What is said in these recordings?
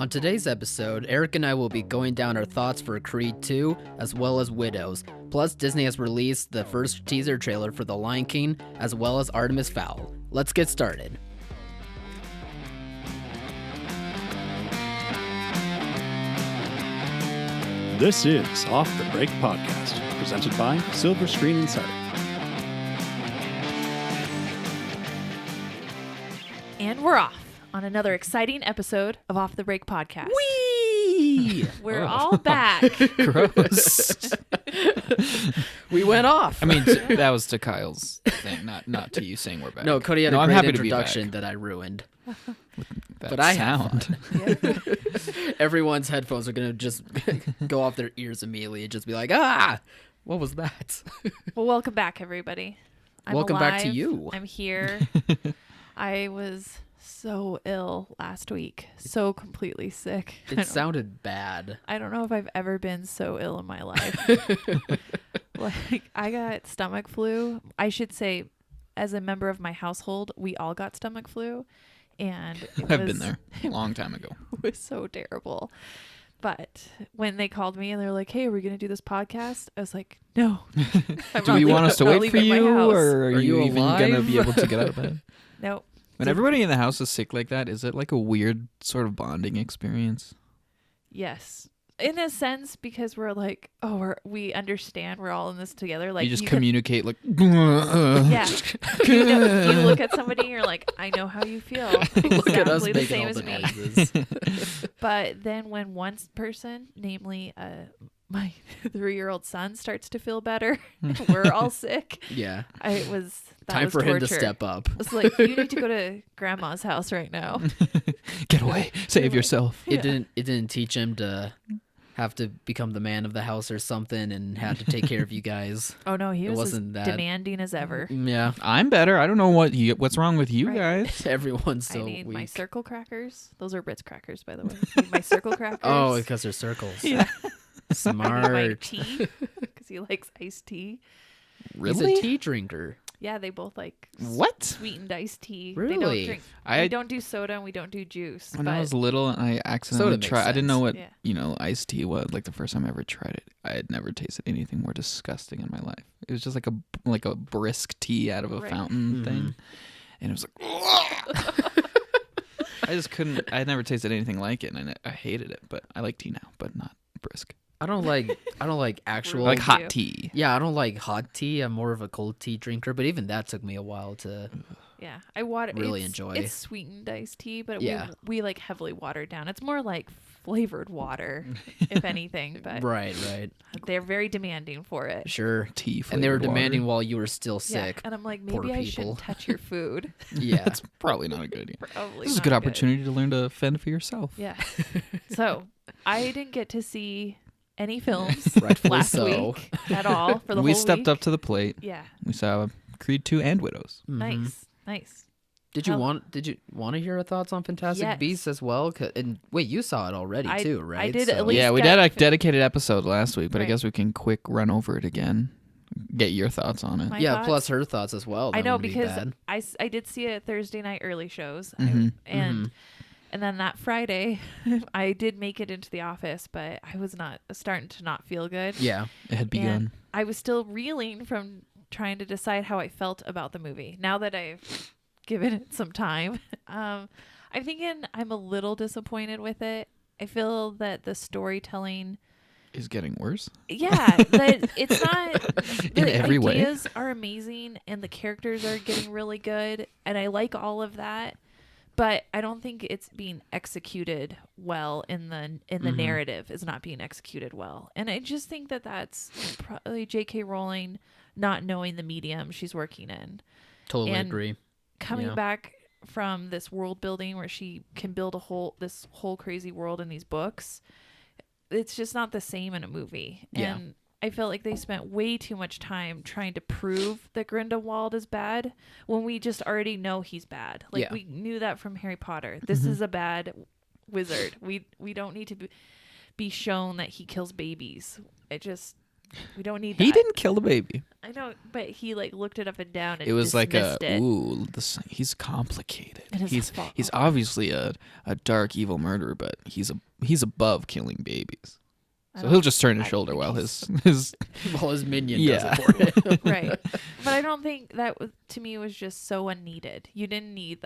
On today's episode, Eric and I will be going down our thoughts for Creed 2, as well as Widows. Plus, Disney has released the first teaser trailer for The Lion King, as well as Artemis Fowl. Let's get started. This is Off the Break Podcast, presented by Silver Screen Insider. And we're off on another exciting episode of Off the Break Podcast. Whee! We're all back. Gross. We went off. I mean, that was to Kyle's thing, not to you saying we're back. No, Cody had No, a I'm great happy to be introduction back. that I ruined. That but I had sound. Everyone's headphones are going to just go off their ears immediately and just be like, what was that? Well, welcome back, everybody. I'm Welcome back to alive. you. I'm here. I was so ill last week. So completely sick. It sounded bad. I don't know if I've ever been so ill in my life. Like, I got stomach flu. I should say, as a member of my household, we all got stomach flu. And I've been there a long time ago. It was so terrible. But when they called me and they're like, "Hey, are we going to do this podcast?" I was like, "No." Do we want us to wait for you, or are you even alive? going to be able to get out of bed? No. When everybody in the house is sick like that, is it like a weird sort of bonding experience? Yes. In a sense, because we're like, we understand we're all in this together. Like You just could- communicate like, Yeah. you look at somebody and you're like, I know how you feel. Look at us Exactly the making same all as the me. noises. But then when one person, namely my 3-year-old son, starts to feel better, we're all sick. Yeah. That Time was for him to torture. step up. It's like, you need to go to grandma's house right now. get away, save yourself. It didn't teach him to have to become the man of the house or something and had to take care of you guys. Oh no, he It was as wasn't that- demanding as ever. Yeah. I'm better. I don't know what's wrong with you Right. guys. Everyone's so I need weak. my circle crackers. Those are Ritz crackers, by the way. I need my circle crackers. Oh, because they're circles. yeah. I need my Smart. tea because he likes iced tea. He's Really? a tea drinker. Yeah, they both like What? sweetened iced tea. They Really? don't drink. I we don't do soda and we don't do juice. When but I was little, I accidentally makes tried. I didn't know sense. what Yeah. iced tea was. Like the first time I ever tried it, I had never tasted anything more disgusting in my life. It was just like a brisk tea out of a Right. fountain thing, and it was like. I just couldn't. I had never tasted anything like it, and I hated it. But I like tea now, but not brisk. I don't like actual I like you. hot tea. Yeah, I don't like hot tea. I'm more of a cold tea drinker, but even that took me a while to yeah, I water really it's, enjoy. It's sweetened iced tea, but Yeah. we like heavily watered down. It's more like flavored water, if anything. But Right. they're very demanding for it. Sure. Tea And they were flavored demanding water. while you were still Yeah, sick. and I'm like, Poor maybe I people. shouldn't touch your food. Yeah. That's probably not a good idea. Probably This is a not good opportunity to learn to fend for yourself. Yeah. So I didn't get to see any films Rightfully last so. week at all for the We whole stepped week. up to the plate. Yeah. We saw Creed 2 and Widows. Mhm. Nice. Did you How- want to hear our thoughts on Fantastic Yes. Beasts as well? And wait, you saw it already I- too, right? I did at least Yeah, we got- did a dedicated episode last week, but I Right. guess we can quick run over it again. Get your thoughts on it. My Yeah, thoughts? plus her thoughts as well. I That know wouldn't be because bad. I did see it Thursday night early shows Mhm. and then that Friday I did make it into the office, but I was starting to not feel good. Yeah. It had begun. And I was still reeling from trying to decide how I felt about the movie. Now that I've given it some time, I'm thinking I'm a little disappointed with it. I feel that the storytelling, Is getting worse. yeah, that it's not. In The every way. ideas are amazing and the characters are getting really good, and I like all of that. But I don't think it's being executed well in the narrative is not being executed well. And I just think that that's probably J.K. Rowling not knowing the medium she's working in. Totally And agree. Coming Yeah. back from this world building where she can build this whole crazy world in these books, it's just not the same in a movie. Yeah. And I felt like they spent way too much time trying to prove that Grindelwald is bad when we just already know he's bad. Like Yeah. we knew that from Harry Potter. This is a bad wizard. We don't need to be shown that he kills babies. It just We don't need that. He didn't kill the baby. I know, but he like looked it up and down and It was like dismissed it. he's complicated. It is He's his fault. obviously a dark evil murderer, but he's above killing babies. I So don't- he'll just turn his I shoulder think while he's- his Well, his minion Yeah. does it for him. Right. But I don't think that to me was just so unneeded. You didn't need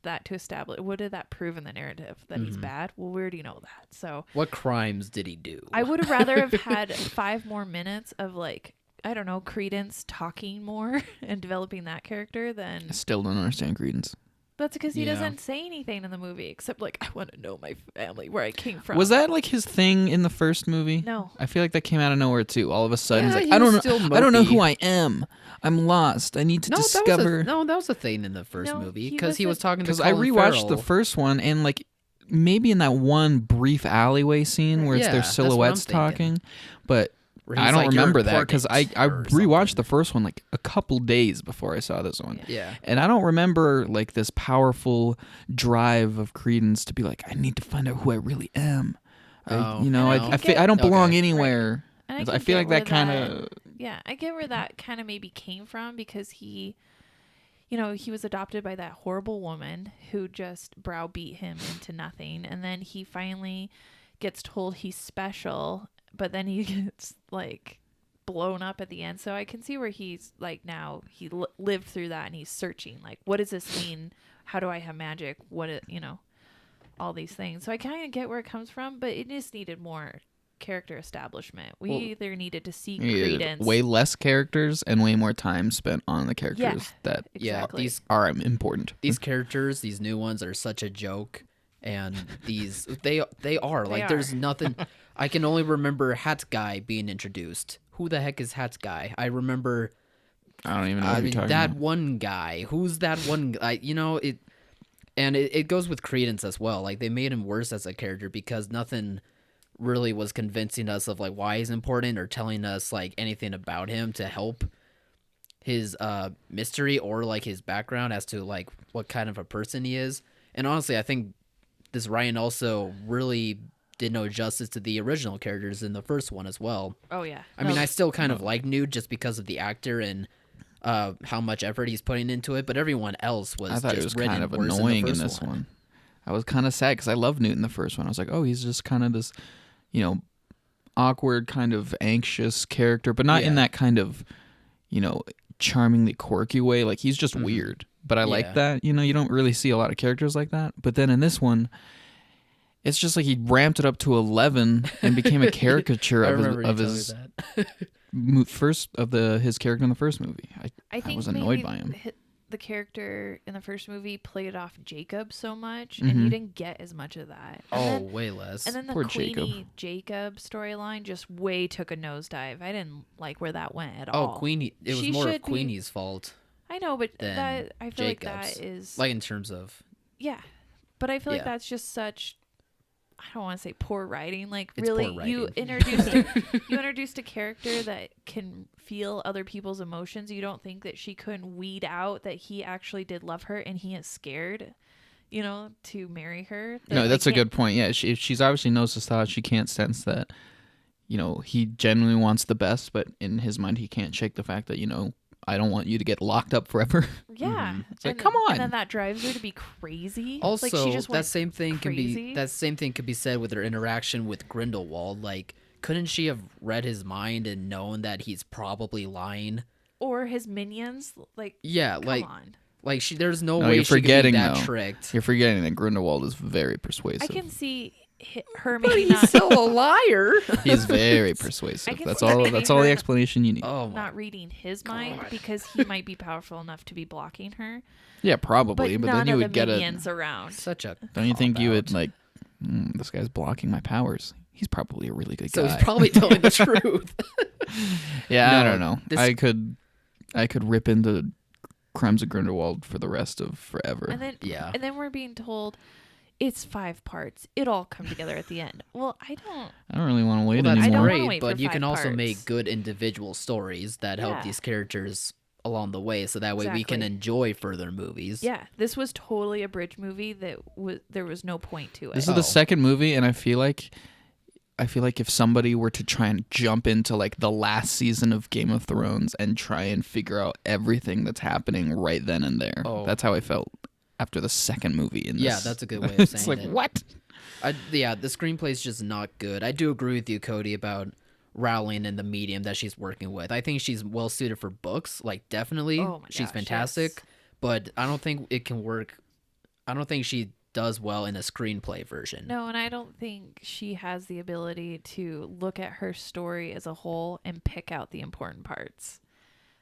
that to establish. What did that prove in the narrative? That he's bad? Well, we already know that. So What crimes did he do? I would have rather have had 5 more minutes of like, I don't know, Credence talking more and developing that character than I still don't understand Credence. that's because he Yeah. doesn't say anything in the movie except like, I want to know my family, where I came from. Was that like his thing in the first movie? No. I feel like that came out of nowhere too. All of a sudden, Yeah, he's he like, was I still don't know mopey. who I am. I'm lost. I need to discover. That was a thing in the first No, movie he because he was wasn't- talking to Because I Colin rewatched the Farrell. first one, and like maybe in that one brief alleyway scene where it's Yeah, their that's what I'm silhouettes thinking. talking, but Where I he's don't like, "You're remember that because I important," or rewatched something. the first one like a couple days before I saw this one. Yeah. And I don't remember like this powerful drive of Credence to be like, I need to find out who I really am. Oh, And I I think I don't belong okay. anywhere. And I can feel get like where that kind of. Yeah, I get where that kind of maybe came from because he was adopted by that horrible woman who just browbeat him into nothing. And then he finally gets told he's special, but then he gets like blown up at the end. So I can see where he's like now he lived through that and he's searching like, what does this mean? How do I have magic? All these things. So I kind of get where it comes from, but it just needed more character establishment. We either needed to see Credence. Way less characters and way more time spent on the characters that exactly. these are important. these characters, these new ones, are such a joke, and they are like there's nothing. I can only remember Hat Guy being introduced. Who the heck is Hat Guy? I remember. I don't even know what you're talking that about. one guy. Who's that one guy? It, and it goes with Credence as well. Like they made him worse as a character because nothing really was convincing us of like why he's important or telling us like anything about him to help his mystery or like his background as to like what kind of a person he is. And honestly, I think this Ryan also really did no justice to the original characters in the first one as well. Oh yeah. I mean, I still kind of like Nude just because of the actor and how much effort he's putting into it, but everyone else was I thought just it was written kind of worse annoying in the this first one. I was kind of sad because I loved Newt in the first one. I was like, oh, he's just kind of this, awkward, kind of anxious character, but not in Yeah. that kind of, charmingly quirky way. Like he's just weird. But I like Yeah. that. You don't really see a lot of characters like that. But then in this one, it's just like he ramped it up to 11 and became a caricature I of remember you his telling me that. his character in the first movie. I think was annoyed maybe by him. The character in the first movie played off Jacob so much, Mm-hmm. and you didn't get as much of that. And Way less. and then the Poor Queenie Jacob storyline just way took a nosedive. I didn't like where that went at all. Queenie. It was She more of should be- Queenie's fault I know, but than that I feel like Jacob's. that is Like in terms of yeah. But I feel like Yeah. that's just such I don't want to say poor writing. Like It's really, poor you writing. introduced a character that can feel other people's emotions. You don't think that she couldn't weed out that he actually did love her and he is scared, to marry her. No, that's a good point. Yeah, she's obviously knows his thoughts. She can't sense that, he genuinely wants the best, but in his mind, he can't shake the fact that, I don't want you to get locked up forever. Yeah, It's like, and come then- on. And then that drives her to be crazy. Also, like she just that went same thing crazy. could be said with her interaction with Grindelwald. Like, couldn't she have read his mind and known that he's probably lying? or his minions. Like Yeah, come on. like there's no No, way you're she could be forgetting, that though. tricked. You're forgetting that Grindelwald is very persuasive. I can see her maybe not a liar. He's very I persuasive. can That's see all. maybe That's all the her- explanation you need. Oh my. not reading his mind because he might be powerful enough to be blocking her. Yeah, But probably. But, none then you of would the get minions around. Such a. Don't you think you would cop-out. like? This guy's blocking my powers. He's probably a really good So guy. he's probably telling the truth. Yeah, I No, don't know. this- I could rip into Crimes of Grindelwald for the rest of forever. And then Yeah. and then we're being told it's 5 parts. It all come together at the end. Well, I don't really want to wait Well, that's I don't anymore. wanna great, wait but for you can 5 also parts. make good individual stories that help Yeah. these characters along the way, so that way we can Exactly. enjoy further movies. Yeah, this was totally a bridge movie that there was no point to it. This is the second movie, and I feel like I feel like if somebody were to try and jump into like the last season of Game of Thrones and try and figure out everything that's happening right then and there, that's how I felt after the second movie in this. Yeah, that's a good way of saying it's like, it. what? The screenplay is just not good. I do agree with you, Cody, about Rowling and the medium that she's working with. I think she's well suited for books, like definitely. She's fantastic, yes. but I don't think it can work. I don't think she does well in a screenplay version. No, and I don't think she has the ability to look at her story as a whole and pick out the important parts.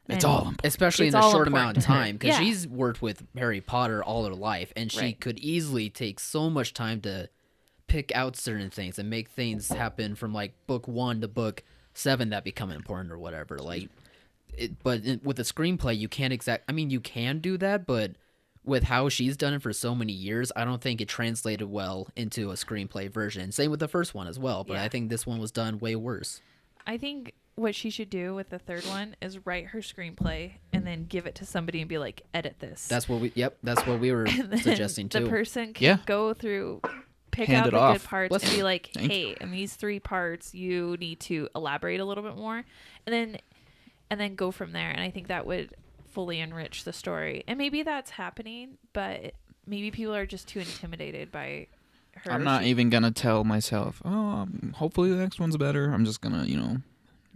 It's all important. Especially It's in a all short important amount of to her. time, because Yeah. she's worked with Harry Potter all her life, and she Right. could easily take so much time to pick out certain things and make things happen from like book 1 to book 7 that become important or whatever. Like, with a screenplay, you can't you can do that, but with how she's done it for so many years, I don't think it translated well into a screenplay version. Same with the first one as well, but Yeah. I think this one was done way worse. I think what she should do with the third one is write her screenplay and then give it to somebody and be like, edit this. That's what we were And then suggesting too. The person can Yeah. go through, pick Hand out it the off. good parts Let's- and be like, Thank hey, in these 3 parts, you need to elaborate a little bit more, and then go from there. And I think that would fully enrich the story. And maybe that's happening, but maybe people are just too intimidated by her. I'm not even gonna tell myself, hopefully the next one's better. I'm just gonna,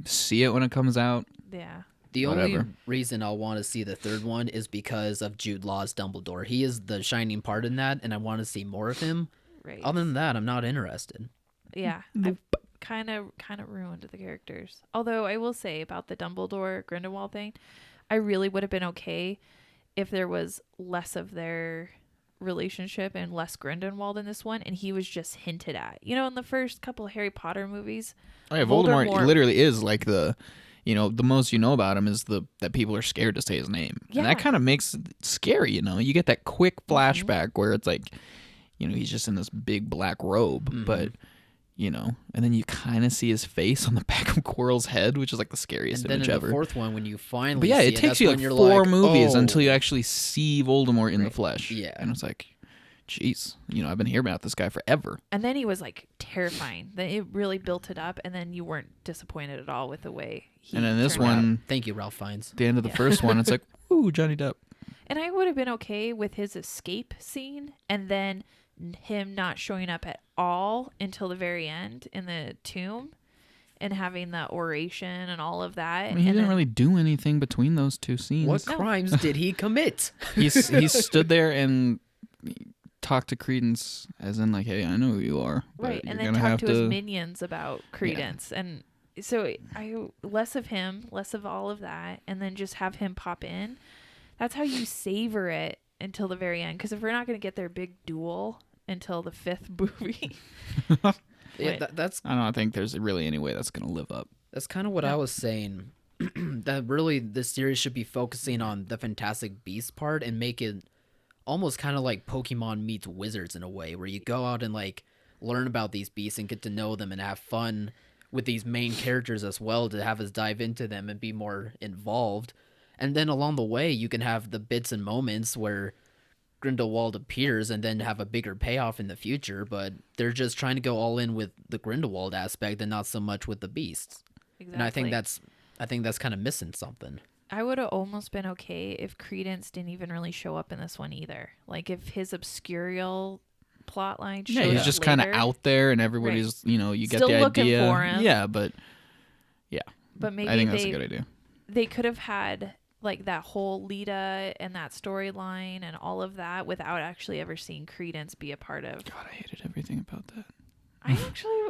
see it when it comes out. Yeah. The only Whatever. reason I'll want to see the third one is because of Jude Law's Dumbledore. He is the shining part in that, and I want to see more of him. Right. Other than that, I'm not interested. Yeah. I've kind of ruined the characters. Although I will say about the Dumbledore Grindelwald thing, I really would have been okay if there was less of their relationship and less Grindelwald in this one, and he was just hinted at. In the first couple of Harry Potter movies, Oh yeah, Voldemort Voldemort- literally is like the most you know about him is that people are scared to say his name. And Yeah. that kind of makes it scary, You get that quick flashback where it's like, he's just in this big black robe, but and then you kind of see his face on the back of Quirrell's head, which is like the scariest And then image in ever. the fourth one, when you finally But yeah, see it takes that's you when like you're 4 like, movies oh. until you actually see Voldemort in the Right. flesh. Yeah. And it's like, jeez, I've been hearing about this guy forever. and then he was like terrifying. Then it really built it up, and then you weren't disappointed at all with the way he And then this turned out. one, Thank you, Ralph Fiennes. at the end of the first one, it's like, ooh, Johnny Depp. And I would have been okay with his escape scene and then him not showing up at all until the very end in the tomb and having the oration and all of that. I mean, he and didn't then- really do anything between those 2 scenes. What crimes did he commit? He stood there and talked to Credence as in like, hey, I know who you are. but right, you're and then gonna talk have to his minions about Credence. And so I less of him, less of all of that, and then just have him pop in. That's how you savor it until the very end. Because if we're not going to get their big duel until the 5th movie, Yeah, Wait. that's I don't think there's really any way that's going to live up. That's kind of what I was saying. That really this series should be focusing on the Fantastic Beasts part and make it almost kind of like Pokemon meets Wizards in a way, where you go out and like learn about these beasts and get to know them and have fun with these main characters as well, to have us dive into them and be more involved. And then along the way, you can have the bits and moments where Grindelwald appears and then have a bigger payoff in the future, but they're just trying to go all in with the Grindelwald aspect and not so much with the beasts. exactly. And I think that's kind of missing something. I would have almost been okay if Credence didn't even really show up in this one either. Like if his obscurial plot line showed Yeah, he's up just kind of later, out there and everybody's, you get Still the looking idea. for him. Yeah, but But maybe I think that's a good idea. they could have had like that whole Lita and that storyline and all of that without actually ever seeing Credence be a part of. God, I hated everything about that.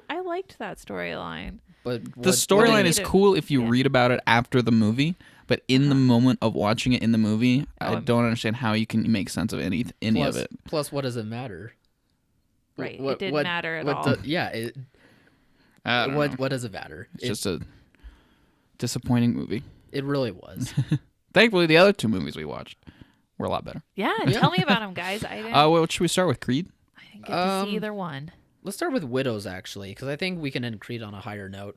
I liked that storyline. But The what storyline they- is cool if you Yeah. read about it after the movie, but in the moment of watching it in the movie, I Oh, don't understand how you can make sense of any plus, of it. Plus, what does it matter? Right. It didn't matter at all. I don't know. What does it matter? It's just a disappointing movie. It really was. Thankfully, the other 2 movies we watched were a lot better. Yeah, tell me about them, guys. I didn't, Well, should we start with Creed? I didn't get to see either one. Let's start with Widows, actually, because I think we can end Creed on a higher note.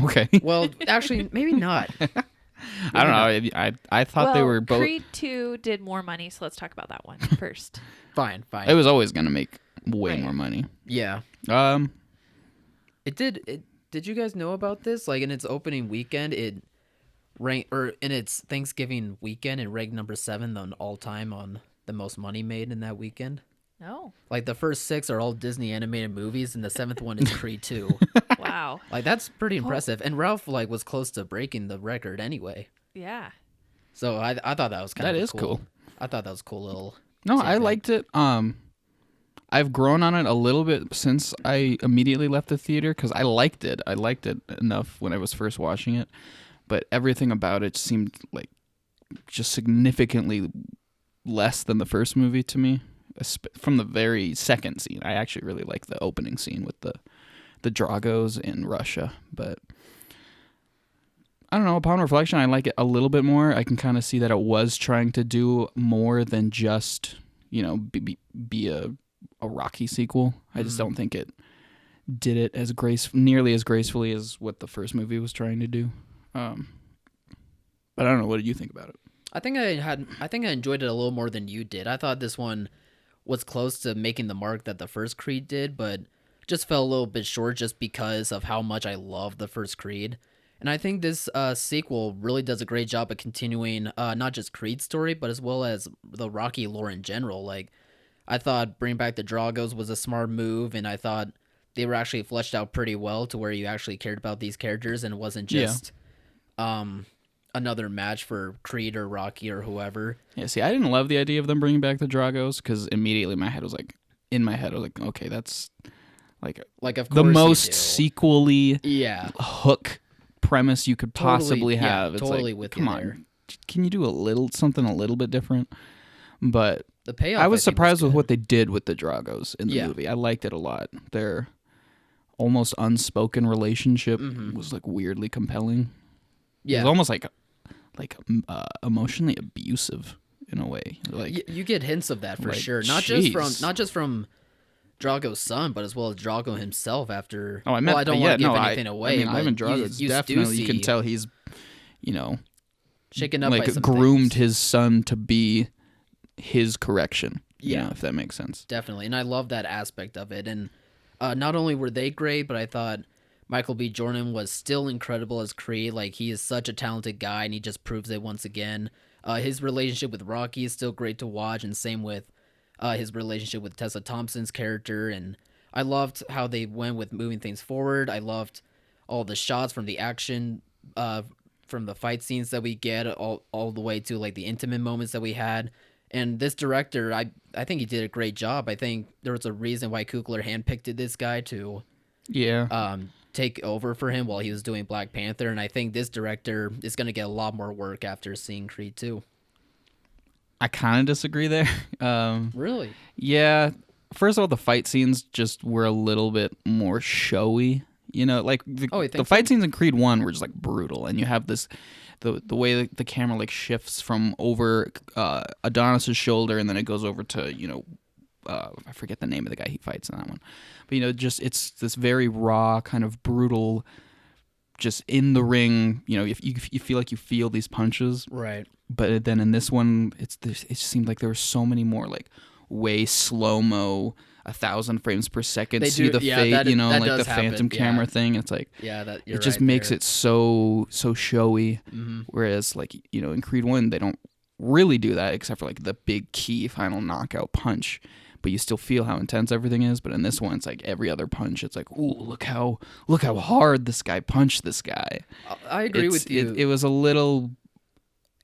Okay. Well, actually, maybe not. I don't know. I thought they were both. Creed 2 did more money, so let's talk about that one first. Fine. It was always going to make way Right. more money. Yeah. Did you guys know about this? Like in its opening weekend, it ranked, or in its Thanksgiving weekend, it ranked number 7 on all time on the most money made in that weekend. No. Like the first 6 are all Disney animated movies, and the 7th one is Creed 2. Wow. Like that's pretty impressive. And Ralph like was close to breaking the record anyway. Yeah. So I thought that was kind That of is cool. I thought that was a cool little. No, I tidbit. liked it. I've grown on it a little bit since I immediately left the theater because I liked it. I liked it enough when I was first watching it, but everything about it seemed like just significantly less than the first movie to me. From the very second scene, I actually really like the opening scene with the Dragos in Russia, but I don't know. Upon reflection, I like it a little bit more. I can kind of see that it was trying to do more than just be a Rocky sequel. I just don't think it did it as nearly as gracefully as what the first movie was trying to do. But I don't know. What did you think about it? I think I enjoyed it a little more than you did. I thought this one was close to making the mark that the first Creed did, but just fell a little bit short just because of how much I love the first Creed. And I think this sequel really does a great job of continuing not just Creed's story, but as well as the Rocky lore in general. Like, I thought bringing back the Dragos was a smart move, and I thought they were actually fleshed out pretty well to where you actually cared about these characters, and it wasn't just another match for Creed or Rocky or whoever. Yeah, see, I didn't love the idea of them bringing back the Dragos because immediately my head was like, okay, that's like of course the most you do. sequely hook premise you could possibly have. It's totally like, with come you on, there. Can you do something a little bit different? But The payoff. I was think, surprised with good. what they did with the Dragos in the movie. I liked it a lot. Their almost unspoken relationship was like weirdly compelling. Yeah, It was almost like emotionally abusive in a way. Like you get hints of that for like, sure. Not just from Drago's son, but as well as Drago himself. After I mean, I don't want to give anything away. I mean, but Ivan Drago you definitely. do You can see tell he's, shaken up by like some groomed things. his son to be his correction. Yeah. If that makes sense. Definitely, and I love that aspect of it. And not only were they great, but I thought Michael B. Jordan was still incredible as Creed. Like, he is such a talented guy, and he just proves it once again. His relationship with Rocky is still great to watch, and same with his relationship with Tessa Thompson's character. And I loved how they went with moving things forward. I loved all the shots from the action, from the fight scenes that we get, all the way to like the intimate moments that we had. And this director, I think he did a great job. I think there was a reason why Coogler handpicked this guy to take over for him while he was doing Black Panther. And I think this director is going to get a lot more work after seeing Creed 2. I kind of disagree there. Really? Yeah. First of all, the fight scenes just were a little bit more showy. Like the fight scenes in Creed 1 were just like brutal, and you have this the way the camera like shifts from over Adonis's shoulder, and then it goes over to I forget the name of the guy he fights in that one, but just it's this very raw kind of brutal, just in the ring. If you feel like you feel these punches, Right. But then in this one, it seemed like there were so many more like way slow-mo, 1,000 frames per second. They see do- the yeah, fate, that like does the phantom happen, camera yeah. thing. It's like Yeah, it just makes it so showy. Mm-hmm. Whereas like in Creed 1, they don't really do that except for like the big key final knockout punch. But you still feel how intense everything is. But in this one, it's like every other punch. It's like, ooh, look how hard this guy punched this guy. I agree with you. It was a little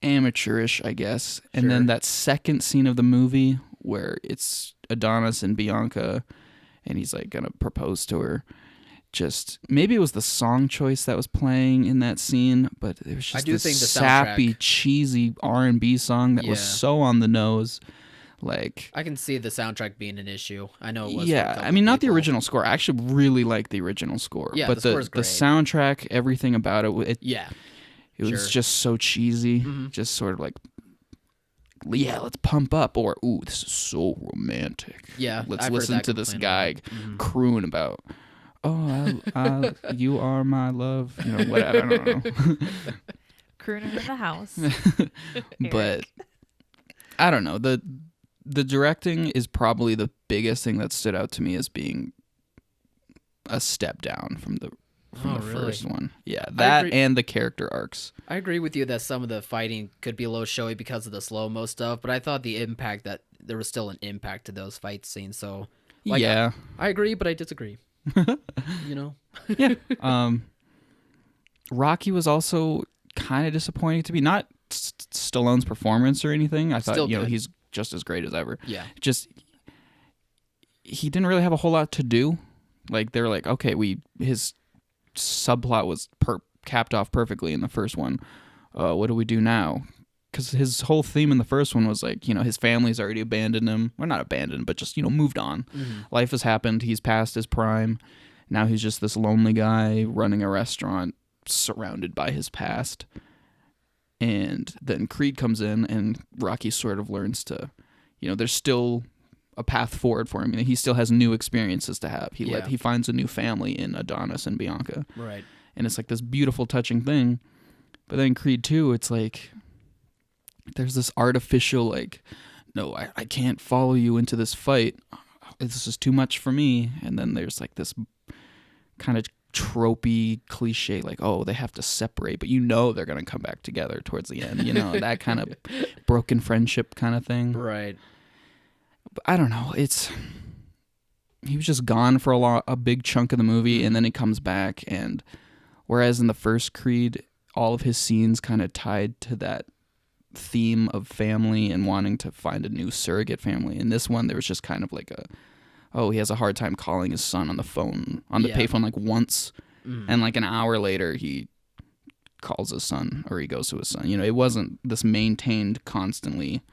amateurish, I guess. And Sure. then that second scene of the movie where it's Adonis and Bianca, and he's like gonna propose to her. Just maybe it was the song choice that was playing in that scene, but it was just this think the sappy, soundtrack- cheesy R&B song that was Yeah. so on the nose. Like, I can see the soundtrack being an issue. I know it was. for a yeah, couple I mean, not the people. original score. I actually really like the original score. Yeah, but the score's the great. soundtrack, everything about it, Yeah. it was Sure. just so cheesy. Mhm. Just sort of like, yeah, let's pump up, or ooh, this is so romantic. Yeah. Let's I've heard listen that to this complaint guy a lot. Mhm. croon about, oh, you are my love. Whatever. I don't know. Crooning in the house. But I don't know. The directing is probably the biggest thing that stood out to me as being a step down from the really? first one. Yeah, that agree. and the character arcs. I agree with you that some of the fighting could be a little showy because of the slow-mo stuff, but I thought the impact that there was still an impact to those fight scenes. So, Yeah. I agree, but I disagree. Yeah. Rocky was also kind of disappointing to me. Not Stallone's performance or anything. I thought, Still good. he's just as great as ever. Yeah. Just he didn't really have a whole lot to do. Like they were like, okay, his subplot was capped off perfectly in the first one. What do we do now? Because his whole theme in the first one was like, his family's already abandoned him. Well, not abandoned, but just, moved on. Mm-hmm. Life has happened. He's past his prime. Now he's just this lonely guy running a restaurant surrounded by his past. And then Creed comes in and Rocky sort of learns to, there's still a path forward for him. He still has new experiences to have. He finds a new family in Adonis and Bianca. Right. And it's like this beautiful, touching thing. But then Creed 2, it's like there's this artificial, like, no, I can't follow you into this fight. This is too much for me. And then there's like this kind of tropey cliche, like, oh, they have to separate, but they're going to come back together towards the end. That kind of broken friendship kind of thing. Right. But I don't know. He was just gone for a big chunk of the movie, and then he comes back. And whereas in the first Creed, all of his scenes kind of tied to that theme of family and wanting to find a new surrogate family. In this one, there was just kind of like he has a hard time calling his son on the phone, on the payphone, like once, and like an hour later he calls his son, or he goes to his son. It wasn't this maintained constantly,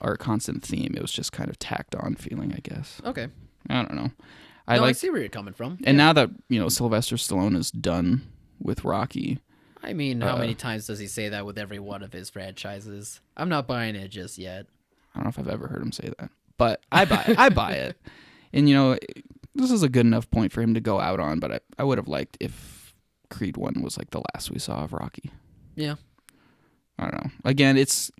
or constant theme. It was just kind of tacked on feeling, I guess. Okay. I don't know. I see where you're coming from. And now that, Sylvester Stallone is done with Rocky. I mean, how many times does he say that with every one of his franchises? I'm not buying it just yet. I don't know if I've ever heard him say that, but I buy it. I buy it. And, this is a good enough point for him to go out on, but I would have liked if Creed 1 was like the last we saw of Rocky. Yeah. I don't know. Again, it's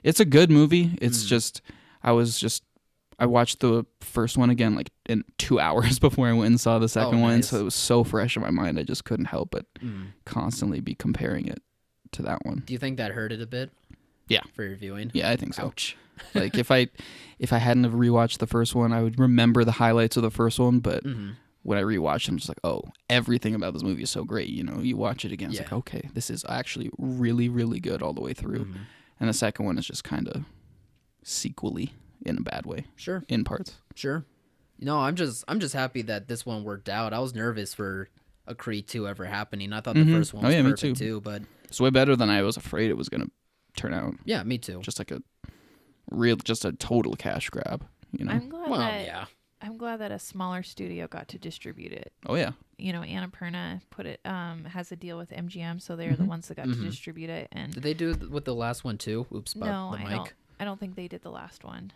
a good movie. It's just, I watched the first one again like in 2 hours before I went and saw the second one, nice. so it was so fresh in my mind. I just couldn't help but constantly be comparing it to that one. Do you think that hurt it a bit? Yeah. For your viewing? Yeah, I think so. Ouch. Like if I hadn't have rewatched the first one, I would remember the highlights of the first one, but when I rewatched them, I'm just like, oh, everything about this movie is so great. You watch it again, it's like, okay, this is actually really, really good all the way through. And the second one is just kind of sequel-y in a bad way. Sure. In parts. Sure. No, I'm just happy that this one worked out. I was nervous for a Creed 2 ever happening. I thought the first one was perfect too, but it's way better than I was afraid it was going to turn out. Yeah, me too. Just like a total cash grab, I'm glad yeah. I'm glad that a smaller studio got to distribute it. Oh yeah. Annapurna has a deal with MGM, so they're the ones that got to distribute it. And did they do it with the last one too? Oops, no, the mic. I don't think they did the last one.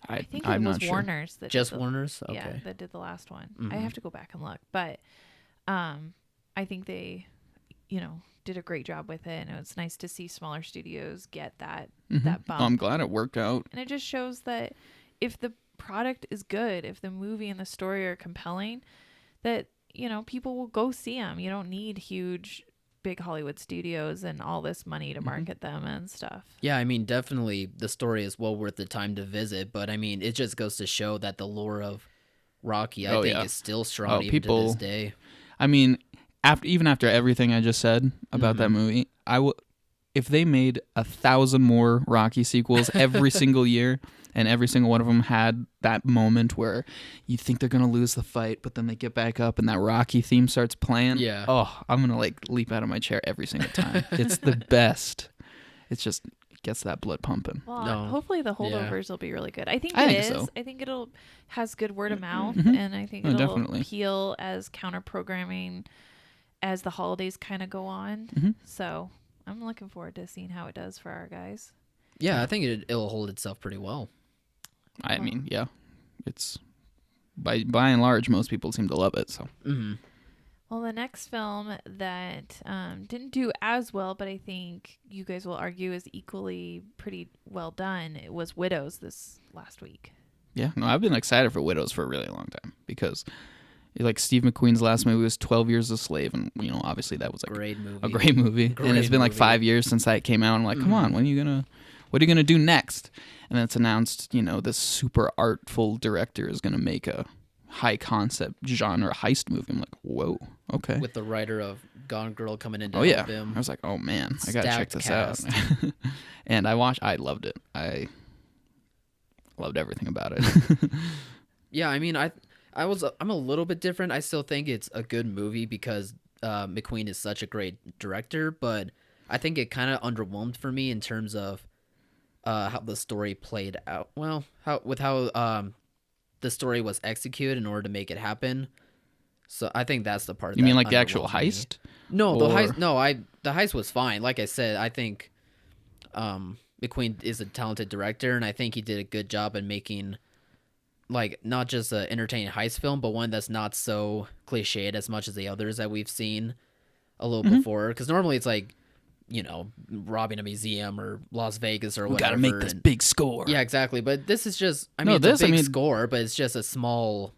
I think I'm it was not sure. Warner's that Just did Warner's? Okay. Yeah, that did the last one. I have to go back and look, but I think they, did a great job with it, and it was nice to see smaller studios get that bump. I'm glad it worked out. And it just shows that if the product is good, if the movie and the story are compelling, that people will go see them. You don't need huge big Hollywood studios and all this money to market them and stuff. Yeah, I mean, definitely the story is well worth the time to visit, but I mean, it just goes to show that the lore of Rocky, I think, is still strong even to this day. I mean, even after everything I just said about that movie, if they made 1,000 more Rocky sequels every single year, and every single one of them had that moment where you think they're going to lose the fight, but then they get back up and that Rocky theme starts playing. Yeah. Oh, I'm going to leap out of my chair every single time. It's the best. It gets that blood pumping. Well, hopefully the holdovers will be really good. I think so. I think it'll has good word of mouth, and I think it'll definitely appeal as counter programming as the holidays kind of go on. So I'm looking forward to seeing how it does for our guys. Yeah, I think it'll hold itself pretty well. I mean, yeah, it's by and large, most people seem to love it. So, well, the next film that didn't do as well, but I think you guys will argue is equally pretty well done. It was Widows this last week. Yeah, no, I've been excited for Widows for a really long time because Like Steve McQueen's last movie was 12 Years a Slave, and obviously that was like Great movie. a great movie. And it's been like 5 years since that came out. I'm like, come on, what are you gonna do next? And then it's announced, this super artful director is gonna make a high concept genre heist movie. I'm like, whoa, okay. With the writer of Gone Girl coming in to Oh yeah, help him. I was like, oh man, I gotta check this Stacked out. And I loved it. I loved everything about it. Yeah, I mean, I'm a little bit different. I still think it's a good movie because McQueen is such a great director, but I think it kind of underwhelmed for me in terms of how the story played out. Well, how the story was executed in order to make it happen. So I think that's the part. You that mean like the actual underwhelmed me. heist? No, the Or- heist. No, the heist was fine. Like I said, I think McQueen is a talented director, and I think he did a good job in making like not just an entertaining heist film, but one that's not so cliched as much as the others that we've seen a little before. Because normally it's like, robbing a museum or Las Vegas or We whatever. gotta make this big score. Yeah, exactly. But this is just, No, it's a big score, but it's just a small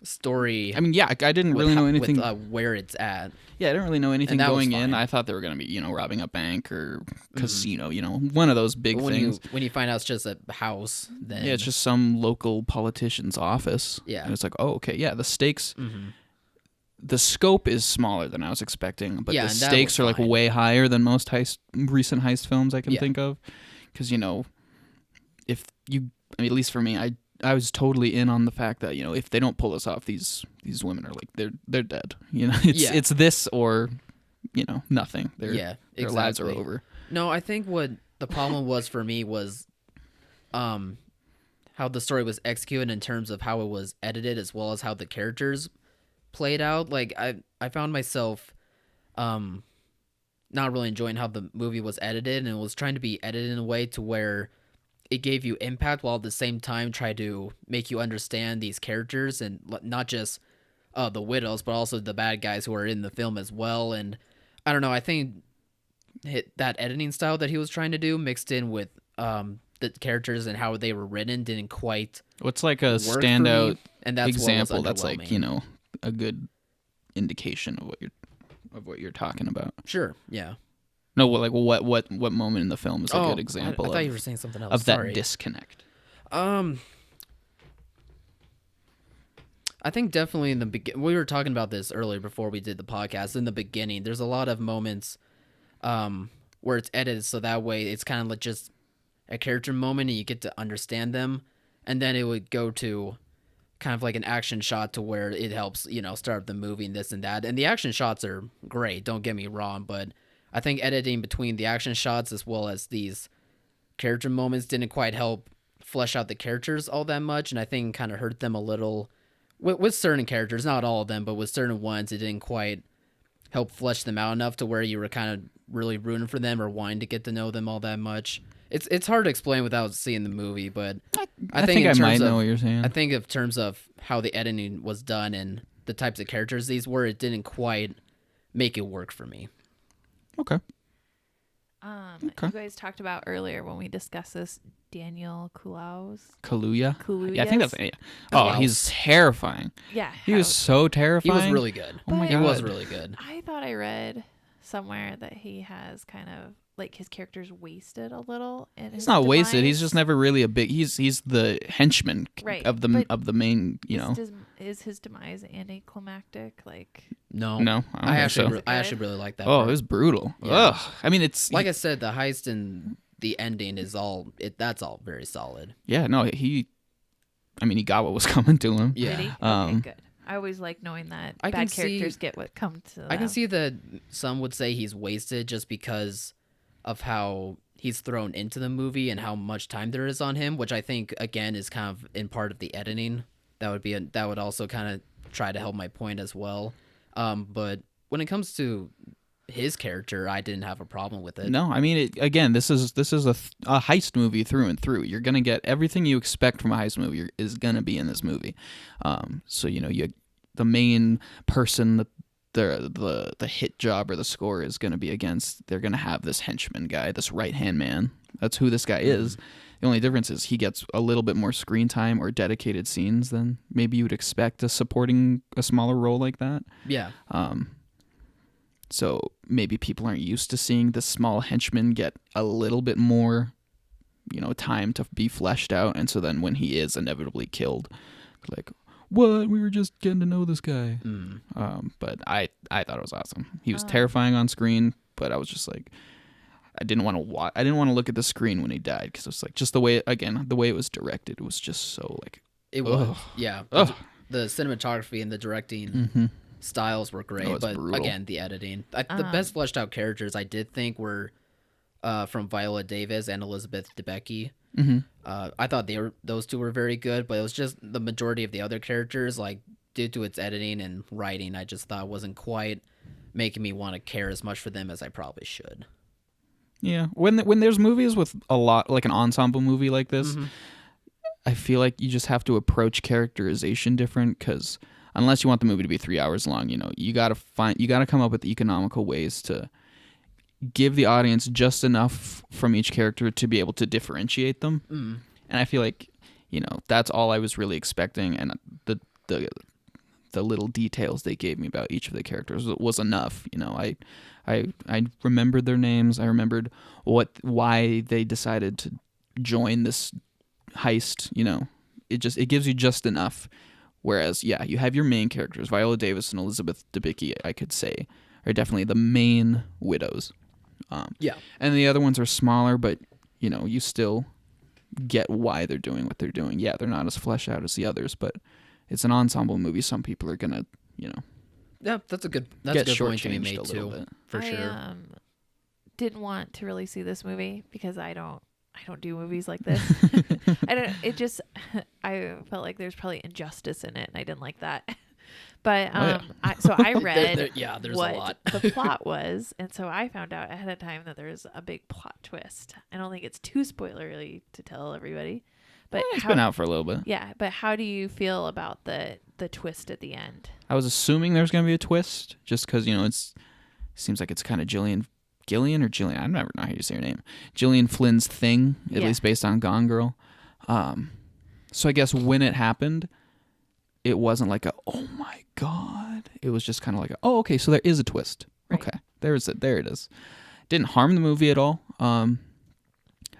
story. I mean, yeah, I didn't really know anything. with where it's at. Yeah, I didn't really know anything And that was going in. fine. I thought they were gonna be, robbing a bank or casino. One of those big But when things. when you find out it's just a house, then Yeah, it's just some local politician's office. Yeah. And it's like, oh, okay, yeah, the stakes, the scope is smaller than I was expecting, but Yeah, the and that stakes was are like fine. way higher than most recent heist films I can Yeah. think of. Because, at least for me, I was totally in on the fact that, if they don't pull this off, these women are like, they're dead. It's this or, nothing. Their lives are exactly. over. No, I think what the problem was for me was how the story was executed in terms of how it was edited as well as how the characters played out. Like I found myself not really enjoying how the movie was edited, and it was trying to be edited in a way to where it gave you impact while at the same time try to make you understand these characters and not just the widows, but also the bad guys who are in the film as well. And I don't know, I think that editing style that he was trying to do mixed in with the characters and how they were written didn't quite What's like a work for standout me, and that's example what was that's like, underwhelming. a good indication of what you're talking about? Sure, yeah. No, like what moment in the film is a good example I thought you were saying something else. of that Sorry. disconnect? I think definitely in the beginning, we were talking about this earlier before we did the podcast. In the beginning, there's a lot of moments where it's edited so that way it's kind of like just a character moment and you get to understand them, and then it would go to kind of like an action shot to where it helps, start up the movie and this and that. And the action shots are great, don't get me wrong, but I think editing between the action shots as well as these character moments didn't quite help flesh out the characters all that much, and I think kind of hurt them a little with certain characters, not all of them, but with certain ones it didn't quite help flesh them out enough to where you were kind of really rooting for them or wanting to get to know them all that much. It's hard to explain without seeing the movie, but I think I might know what you're saying. I think in terms of how the editing was done and the types of characters these were, it didn't quite make it work for me. Okay. You guys talked about earlier when we discussed this Daniel Kaluuya. Kaluuya. Yeah, I think that's. Yeah. Oh, he's terrifying. Yeah. He was so He terrifying. was really good. Oh my He god, was really good. I thought I read somewhere that he has kind of like his character's wasted a little. And He's not wasted. He's just never really a big. He's the henchman Right, of the main. Is his demise anticlimactic? Like No, No, I don't think so. I actually really like that. Oh, part. it was brutal. Yeah. Ugh. I mean, it's Like I said, the heist and the ending is that's all very solid. yeah. No, he got what was coming to him. Yeah. did he? Okay, Um, good. I always like knowing that I can bad see- characters get what come to them. I can see that some would say he's wasted just because of how he's thrown into the movie and how much time there is on him, which I think again is kind of in part of the editing. That would also kind of try to help my point as well. But when it comes to his character, I didn't have a problem with it. No, I mean, this is a heist movie through and through. You're gonna get everything you expect from a heist movie is gonna be in this movie. So the main person, the hit job or the score is gonna be against. They're gonna have this henchman guy, this right hand man. That's who this guy is, The only difference is he gets a little bit more screen time or dedicated scenes than maybe you would expect supporting a smaller role like that. Yeah. So maybe people aren't used to seeing the small henchman get a little bit more, time to be fleshed out. And so then when he is inevitably killed, like, what? We were just getting to know this guy. But I thought it was awesome. He was terrifying on screen, but I was just like, I didn't want to watch. I didn't want to look at the screen when he died because it was like just the way it was directed was just so like it was. Yeah. The cinematography and the directing styles were great, but brutal. Again, the editing. The best fleshed out characters I did think were from Viola Davis and Elizabeth Debicki. I thought those two were very good, but it was just the majority of the other characters, like due to its editing and writing, I just thought wasn't quite making me want to care as much for them as I probably should. Yeah, when there's movies with a lot, like an ensemble movie like this, I feel like you just have to approach characterization different because unless you want the movie to be 3 hours long, you gotta come up with economical ways to give the audience just enough from each character to be able to differentiate them. And I feel like that's all I was really expecting, and the little details they gave me about each of the characters was enough. I remembered their names. I remembered why they decided to join this heist. It gives you just enough. Whereas, yeah, you have your main characters, Viola Davis and Elizabeth Debicki, I could say, are definitely the main widows. Yeah. And the other ones are smaller, but, you still get why they're doing what they're doing. Yeah, they're not as fleshed out as the others, but it's an ensemble movie. Some people are going to, Yeah, that's a good point to be made too, for sure. I didn't want to really see this movie because I don't do movies like this. I felt like there's probably injustice in it, and I didn't like that. But I read there's what a lot. the plot was, and so I found out ahead of time that there's a big plot twist. I don't think it's too spoilery to tell everybody. But it's been out for a little bit. Yeah, but how do you feel about the twist at the end? I was assuming there's going to be a twist just because, it seems like it's kind of Gillian, I never know how you say her name. Gillian Flynn's thing, at least based on Gone Girl. So I guess when it happened, it wasn't like oh my God. It was just kind of like, oh, okay, so there is a twist. Right. Okay, there it is. Didn't harm the movie at all.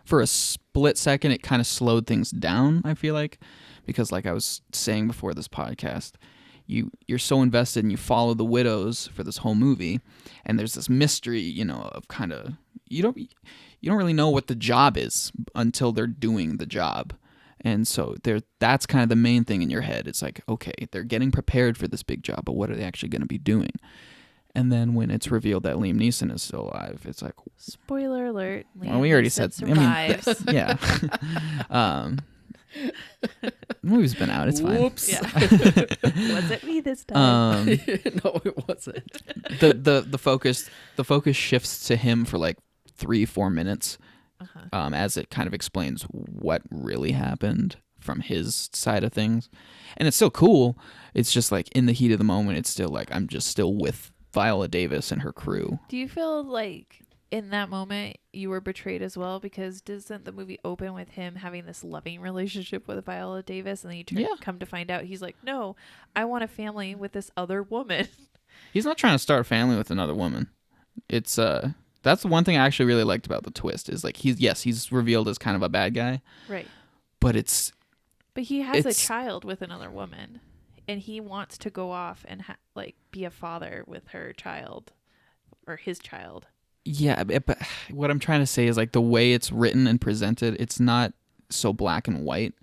For a split second, it kind of slowed things down, I feel like, because like I was saying before this podcast, you're so invested and you follow the widows for this whole movie, and there's this mystery, of kind of you don't really know what the job is until they're doing the job. And so that's kind of the main thing in your head. It's like, okay, they're getting prepared for this big job, but what are they actually going to be doing? And then when it's revealed that Liam Neeson is still alive, it's like... Spoiler alert. Well, we already said... survives. Yeah. The movie's been out. It's fine. Whoops. Yeah. Was it me this time? No, it wasn't. The focus shifts to him for like 3-4 minutes, as it kind of explains what really happened from his side of things. And it's still cool. It's just like in the heat of the moment, it's still like I'm just still with Viola Davis and her crew. Do you feel like in that moment you were betrayed as well? Because doesn't the movie open with him having this loving relationship with Viola Davis, and then you come to find out he's like, no, I want a family with this other woman. He's not trying to start a family with another woman. It's that's the one thing I actually really liked about the twist is like he's revealed as kind of a bad guy, right? But he has a child with another woman, and he wants to go off and be a father with her child or his child. Yeah, but what I'm trying to say is like the way it's written and presented, it's not so black and white,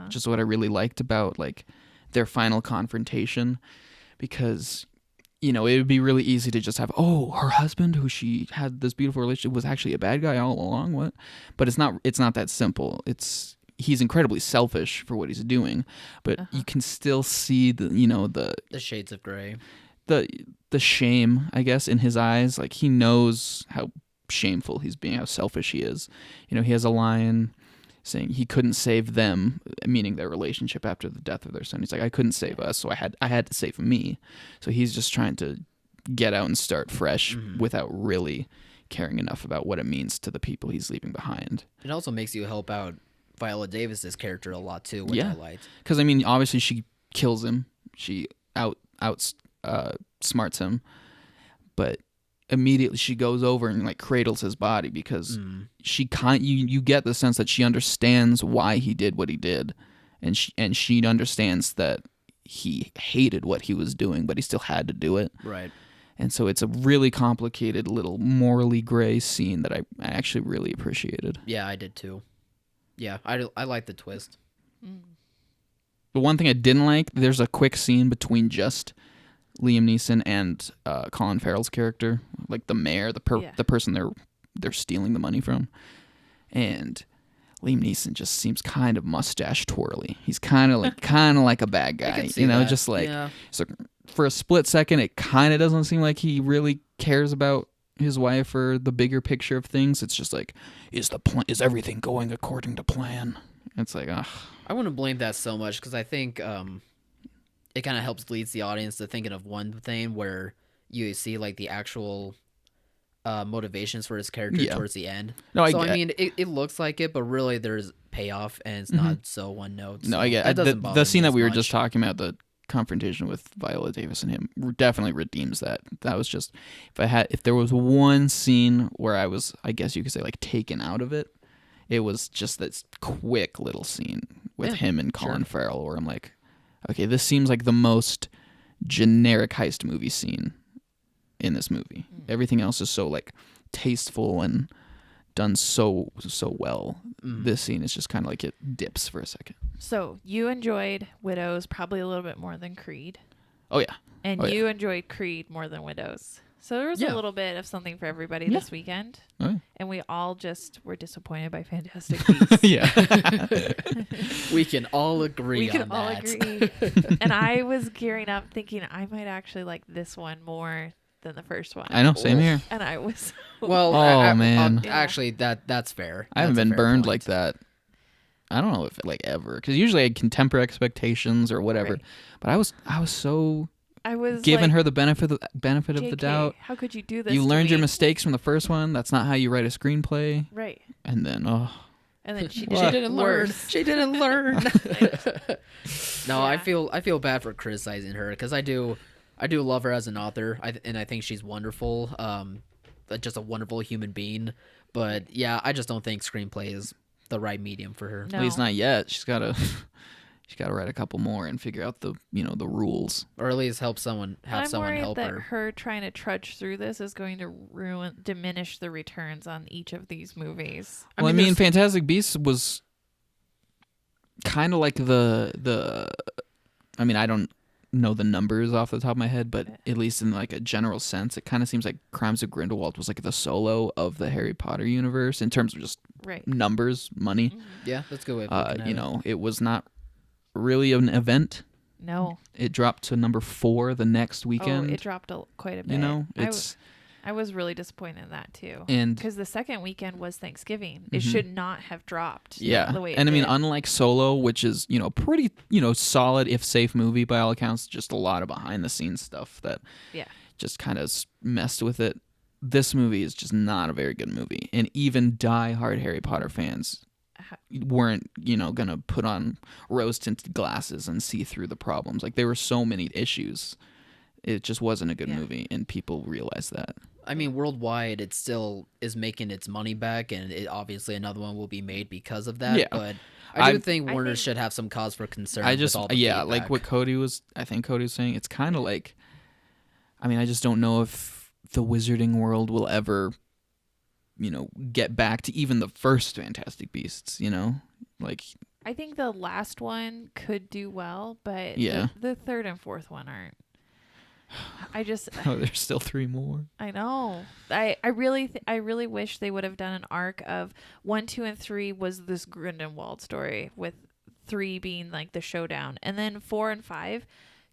which is what I really liked about like their final confrontation, because it would be really easy to just have, her husband who she had this beautiful relationship was actually a bad guy all along. What? But it's not that simple. He's incredibly selfish for what he's doing, but you can still see the shades of gray. The shame, I guess, in his eyes. Like he knows how shameful he's being, how selfish he is. He has a line saying he couldn't save them, meaning their relationship after the death of their son. He's like, I couldn't save us, so I had to save me. So he's just trying to get out and start fresh without really caring enough about what it means to the people he's leaving behind. It also makes you help out Viola Davis's character a lot too, which I liked. Because I mean, obviously she kills him. She smarts him, but immediately she goes over and like cradles his body because you get the sense that she understands why he did what he did, and she understands that he hated what he was doing, but he still had to do it. Right. And so it's a really complicated little morally gray scene that I actually really appreciated. Yeah, I did too. Yeah, I like the twist. The one thing I didn't like, there's a quick scene between just Liam Neeson and Colin Farrell's character, like the mayor, the person they're stealing the money from, and Liam Neeson just seems kind of mustache twirly. He's kind of like a bad guy, that. just like so. For a split second, it kind of doesn't seem like he really cares about his wife or the bigger picture of things. It's just like, is everything going according to plan? It's like, ugh. I wouldn't blame that so much because I think it kind of helps leads the audience to thinking of one thing where you see like the actual motivations for his character towards the end. No, I mean, it looks like it, but really there's payoff and it's not so one note. So no, I get that doesn't bother the scene me that we were as just much. talking about, the confrontation with Viola Davis and him, definitely redeems that. That was just, if there was one scene where I was, I guess you could say, like taken out of it, it was just this quick little scene with him and Colin Farrell where I'm like, okay, this seems like the most generic heist movie scene in this movie. Everything else is so like tasteful and done so well. This scene is just kind of like it dips for a second. So you enjoyed Widows probably a little bit more than Creed. Oh yeah. And you enjoyed Creed more than Widows. So there was a little bit of something for everybody this weekend. Oh, yeah. And we all just were disappointed by Fantastic Beasts. Yeah. We can all agree We on can all that. agree. And I was gearing up thinking I might actually like this one more than the first one. I know, same here. And I was Well, man. actually, that's fair. I haven't That's a been fair burned point. like that. I don't know if like ever, because usually I can temper expectations or whatever. Right. But I was so giving giving her the benefit of the JK, doubt. How could you do this? You to learned your me? mistakes from the first one. That's not how you write a screenplay. Right. And then And then she She did didn't learn. worse. She didn't learn. No, I Yeah. feel bad for criticizing her because I do love her as an author, and I think she's wonderful. Just a wonderful human being. But yeah, I just don't think screenplay is the right medium for her. No. at least not yet. She's got to write a couple more and figure out the rules. Or at least have someone I'm worried help that her. her trying to trudge through this is going to diminish the returns on each of these movies. I Well, mean, Fantastic Beasts was kind of like the. I mean, I don't know the numbers off the top of my head, but at least in like a general sense, it kind of seems like Crimes of Grindelwald was like the Solo of the Harry Potter universe in terms of just numbers, money. Yeah, that's a good way of looking at it. It was not really an event. No. It dropped to number 4 the next weekend. Oh, it dropped quite a bit. I was really disappointed in that too. And because the second weekend was Thanksgiving, it should not have dropped. Yeah, the way it and I mean, did. unlike Solo, which is pretty solid if safe movie by all accounts, just a lot of behind the scenes stuff that just kind of messed with it. This movie is just not a very good movie, and even die-hard Harry Potter fans weren't gonna put on rose-tinted glasses and see through the problems. Like there were so many issues. It just wasn't a good movie, and people realized that. I mean, worldwide, it still is making its money back, and obviously another one will be made because of that. Yeah. But I do I think Warner think- should have some cause for concern. I just with all the like feedback. what Codi was saying. It's kind of like, I mean, I just don't know if the wizarding world will ever, get back to even the first Fantastic Beasts. Like I think the last one could do well, but Yeah. the third and fourth one aren't. I just there's still 3 more. I know. I really wish they would have done an arc of 1, 2, and 3 was this Grindelwald story, with 3 being like the showdown, and then 4 and 5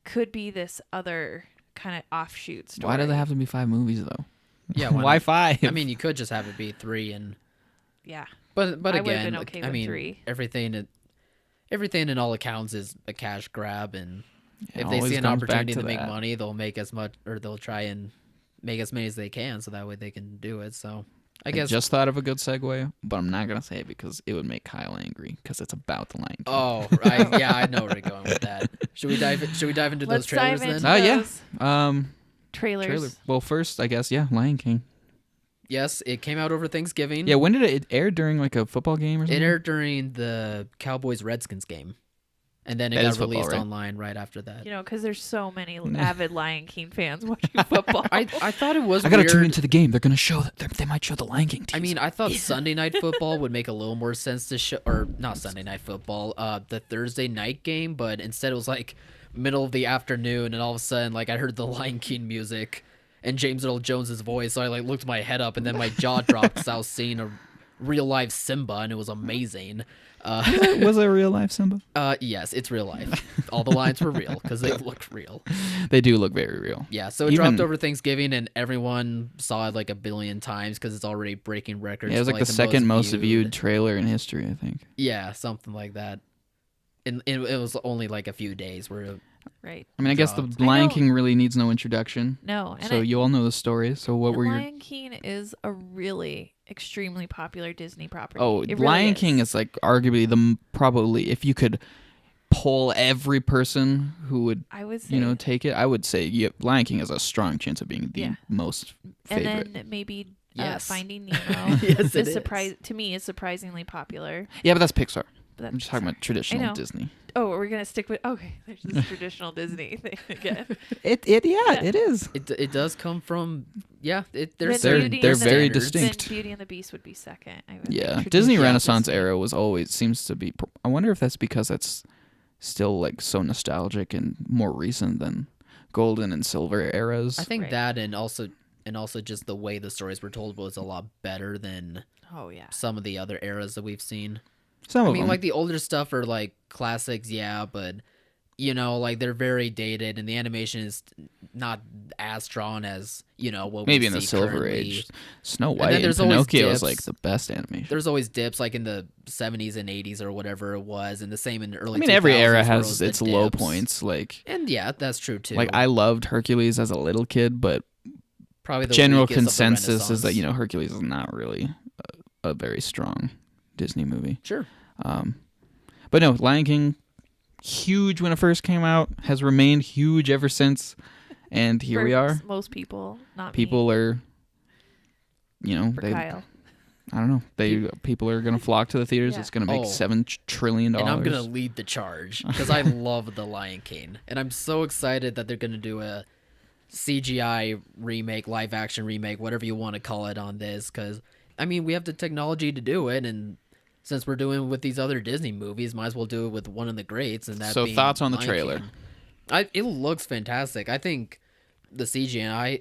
could be this other kind of offshoot story. Why do they have to be 5 movies though? Yeah, Why not? 5? I mean, you could just have it be 3, and Yeah. but I would've again, been like, okay I with mean, 3. everything in all accounts is a cash grab, and It if they always see an comes back opportunity to to make that. money, they'll make as much, or they'll try and make as many as they can, so that way they can do it. So I guess. just thought of a good segue, but I'm not gonna say it because it would make Kyle angry because it's about the Lion King. Oh, yeah, I know where you're going with that. Should we dive into those Let's trailers dive into then? those trailers. Trailer. Well, first, I guess, Lion King. Yes, it came out over Thanksgiving. Yeah, when did it air? During like a football game or something? It aired during the Cowboys-Redskins game. And then it That got is football, released right? online right after that. You know, because there's so many avid Lion King fans watching football. I thought it was I gotta weird. tune into the game. They're gonna show that they might show the Lion King teaser. I mean, I thought Sunday Night Football would make a little more sense to show, or not Sunday Night Football, the Thursday night game, but instead it was like middle of the afternoon, and all of a sudden, like I heard the Lion King music and James Earl Jones's voice, so I like looked my head up, and then my jaw dropped because I was seeing a real life Simba, and it was amazing. was it real life Simba? Yes, it's real life. All the lines were real because they looked real. They do look very real. Yeah, so it dropped over Thanksgiving, and everyone saw it like a billion times because it's already breaking records. Yeah, it was like the second most viewed trailer in history, I think. Yeah, something like that. And it was only like a few days where. Right. I mean, I guess the Lion King really needs no introduction. No. And so you all know the story. So what were your... Lion King is a really extremely popular Disney property. Oh, it really Lion is. King is like arguably probably, if you could poll every person who would, I would say, take it, I would say Lion King has a strong chance of being the most favorite. And then maybe Yes. Finding Nemo Yes, it is to me is surprisingly popular. Yeah, but that's Pixar. But I'm just talking about traditional Disney. Oh, we're gonna stick with there's this traditional Disney thing again. It is. It does come from Then there's they're Beauty very and the- distinct. Then Beauty and the Beast would be second. I would Yeah, think. Disney Yeah, Renaissance Disney. era seems to be. I wonder if that's because that's still like so nostalgic and more recent than golden and silver eras. I think Right. that and also just the way the stories were told was a lot better than Oh yeah. some of the other eras that we've seen. Some I of mean, them. like the older stuff are like classics, yeah, but like they're very dated, and the animation is not as strong as what maybe we in the see Silver currently. Age, Snow then White and there's always Pinocchio is dips. like the best animation. There's always dips, like in the 70s and 80s or whatever it was, and the same in the early. I mean, every 2000s era where it has was the its low dips. points. Like, And yeah, that's true too. like I loved Hercules as a little kid, but probably the general weakest of the consensus is that Renaissance. Hercules is not really a very strong Disney movie. Sure. But no, Lion King, huge when it first came out, has remained huge ever since, and here For we are. Most people, not People me. are, For they. Kyle. I don't know. People are gonna flock to the theaters. Yeah. It's gonna make Oh. $7 trillion. And I'm gonna lead the charge because I love the Lion King, and I'm so excited that they're gonna do a CGI remake, live action remake, whatever you want to call it, on this. Because I mean, we have the technology to do it, and since we're doing it with these other Disney movies, might as well do it with one of the greats. And that. So being thoughts on the Lion trailer? King. It looks fantastic. I think the CGI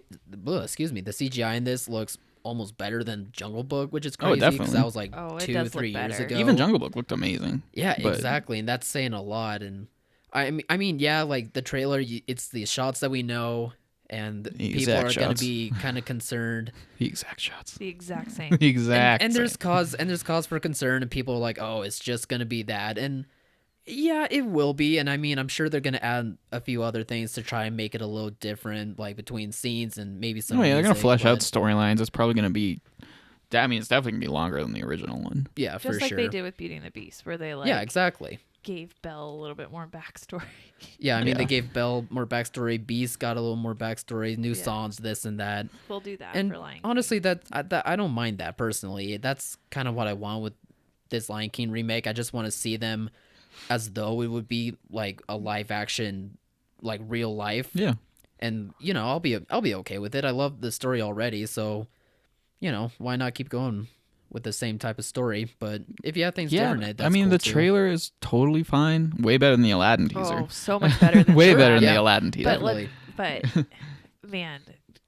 in this looks almost better than Jungle Book, which is Oh, crazy because definitely. that was like Oh, it 2-3 does look years better. ago. Even Jungle Book looked amazing. Yeah, but- exactly, and that's saying a lot. And I mean, yeah, like the trailer, it's the shots that we know, and people exact are going shots. to be kind of concerned. The exact shots. The exact same. The exact. And there's same. cause for concern, and people are like, oh, it's just going to be that, and yeah, it will be. And I mean, I'm sure they're going to add a few other things to try and make it a little different, like between scenes and maybe some. Oh yeah, they're gonna music, flesh out but storylines. It's probably gonna be. I mean, it's definitely gonna be longer than the original one. yeah, Just for like sure. they did with Beauty and the Beast, where they Yeah, exactly. gave Belle a little bit more backstory. Yeah, I mean, they Yeah. gave Belle more backstory. Beast got a little more backstory. New Yeah. songs, this and that. We'll do that And for Lion King. honestly, that I don't mind that personally. That's kind of what I want with this Lion King remake. I just want to see them as though it would be like a live action, like real life. Yeah. And I'll be okay with it. I love the story already, so why not keep going with the same type of story? But if you have things Yeah. different, that's I mean, cool the too. trailer is totally fine. Way better than the Aladdin teaser. Oh, so much better than Way Shrek. better than Yeah. the Aladdin teaser. But Definitely. but man,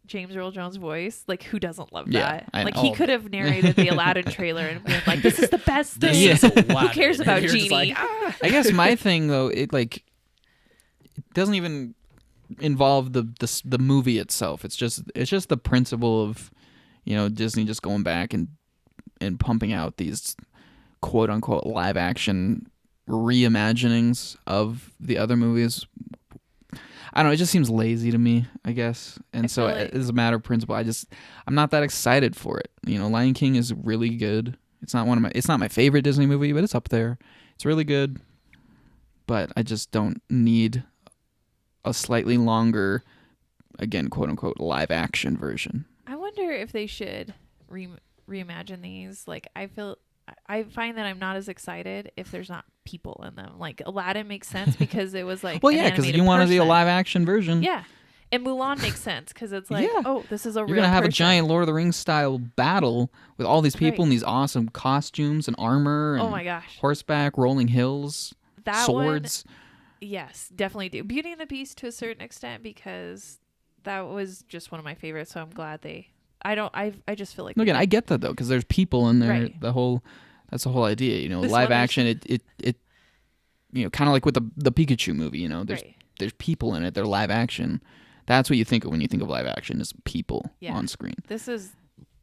James Earl Jones' voice, like who doesn't love Yeah, that? I Like know. he could have narrated the Aladdin trailer and been like, "This is the best thing." This is Who Aladdin. cares about And you're just Genie? like, "Ah." I guess my thing though, it doesn't even involve the movie itself. It's just the principle of Disney just going back and pumping out these quote unquote live action reimaginings of the other movies. I don't know. It just seems lazy to me, I guess. And so feel like- as a matter of principle, I'm not that excited for it. Lion King is really good. It's not my favorite Disney movie, but it's up there. It's really good. But I just don't need a slightly longer, again, quote unquote, live action version. I wonder if they should reimagine these. Like, I find that I'm not as excited if there's not people in them. Like, Aladdin makes sense because it was like Well, yeah, because you want to see a live action version. Yeah. And Mulan makes sense because it's like, Yeah. oh, this is a real You're going to have person. a giant Lord of the Rings style battle with all these people Right. in these awesome costumes and armor and Oh my gosh. horseback, rolling hills, That swords. one, yes, definitely do. Beauty and the Beast to a certain extent because that was just one of my favorites. So I'm glad I just feel like Again, I get that though, because there's people in there. Right. That's the whole idea. This Live one is- action. It kind of like with the Pikachu movie. There's Right. there's people in it. They're live action. That's what you think of when you think of live action, is people Yeah. on screen. This is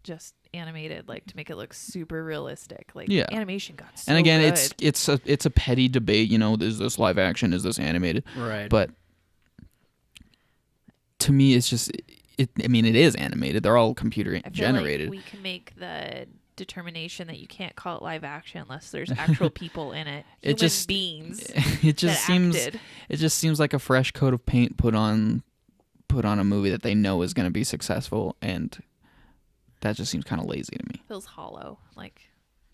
just animated like to make it look super realistic. Like Yeah. animation got so And again, good. it's a petty debate. Is this live action? Is this animated? Right. But to me, it's just it is animated. They're all computer I feel generated. like we can make the determination that you can't call it live action unless there's actual people in it. It Human just- beings It just that acted. seems like a fresh coat of paint put on a movie that they know is going to be successful, and that just seems kind of lazy to me. Feels hollow. Like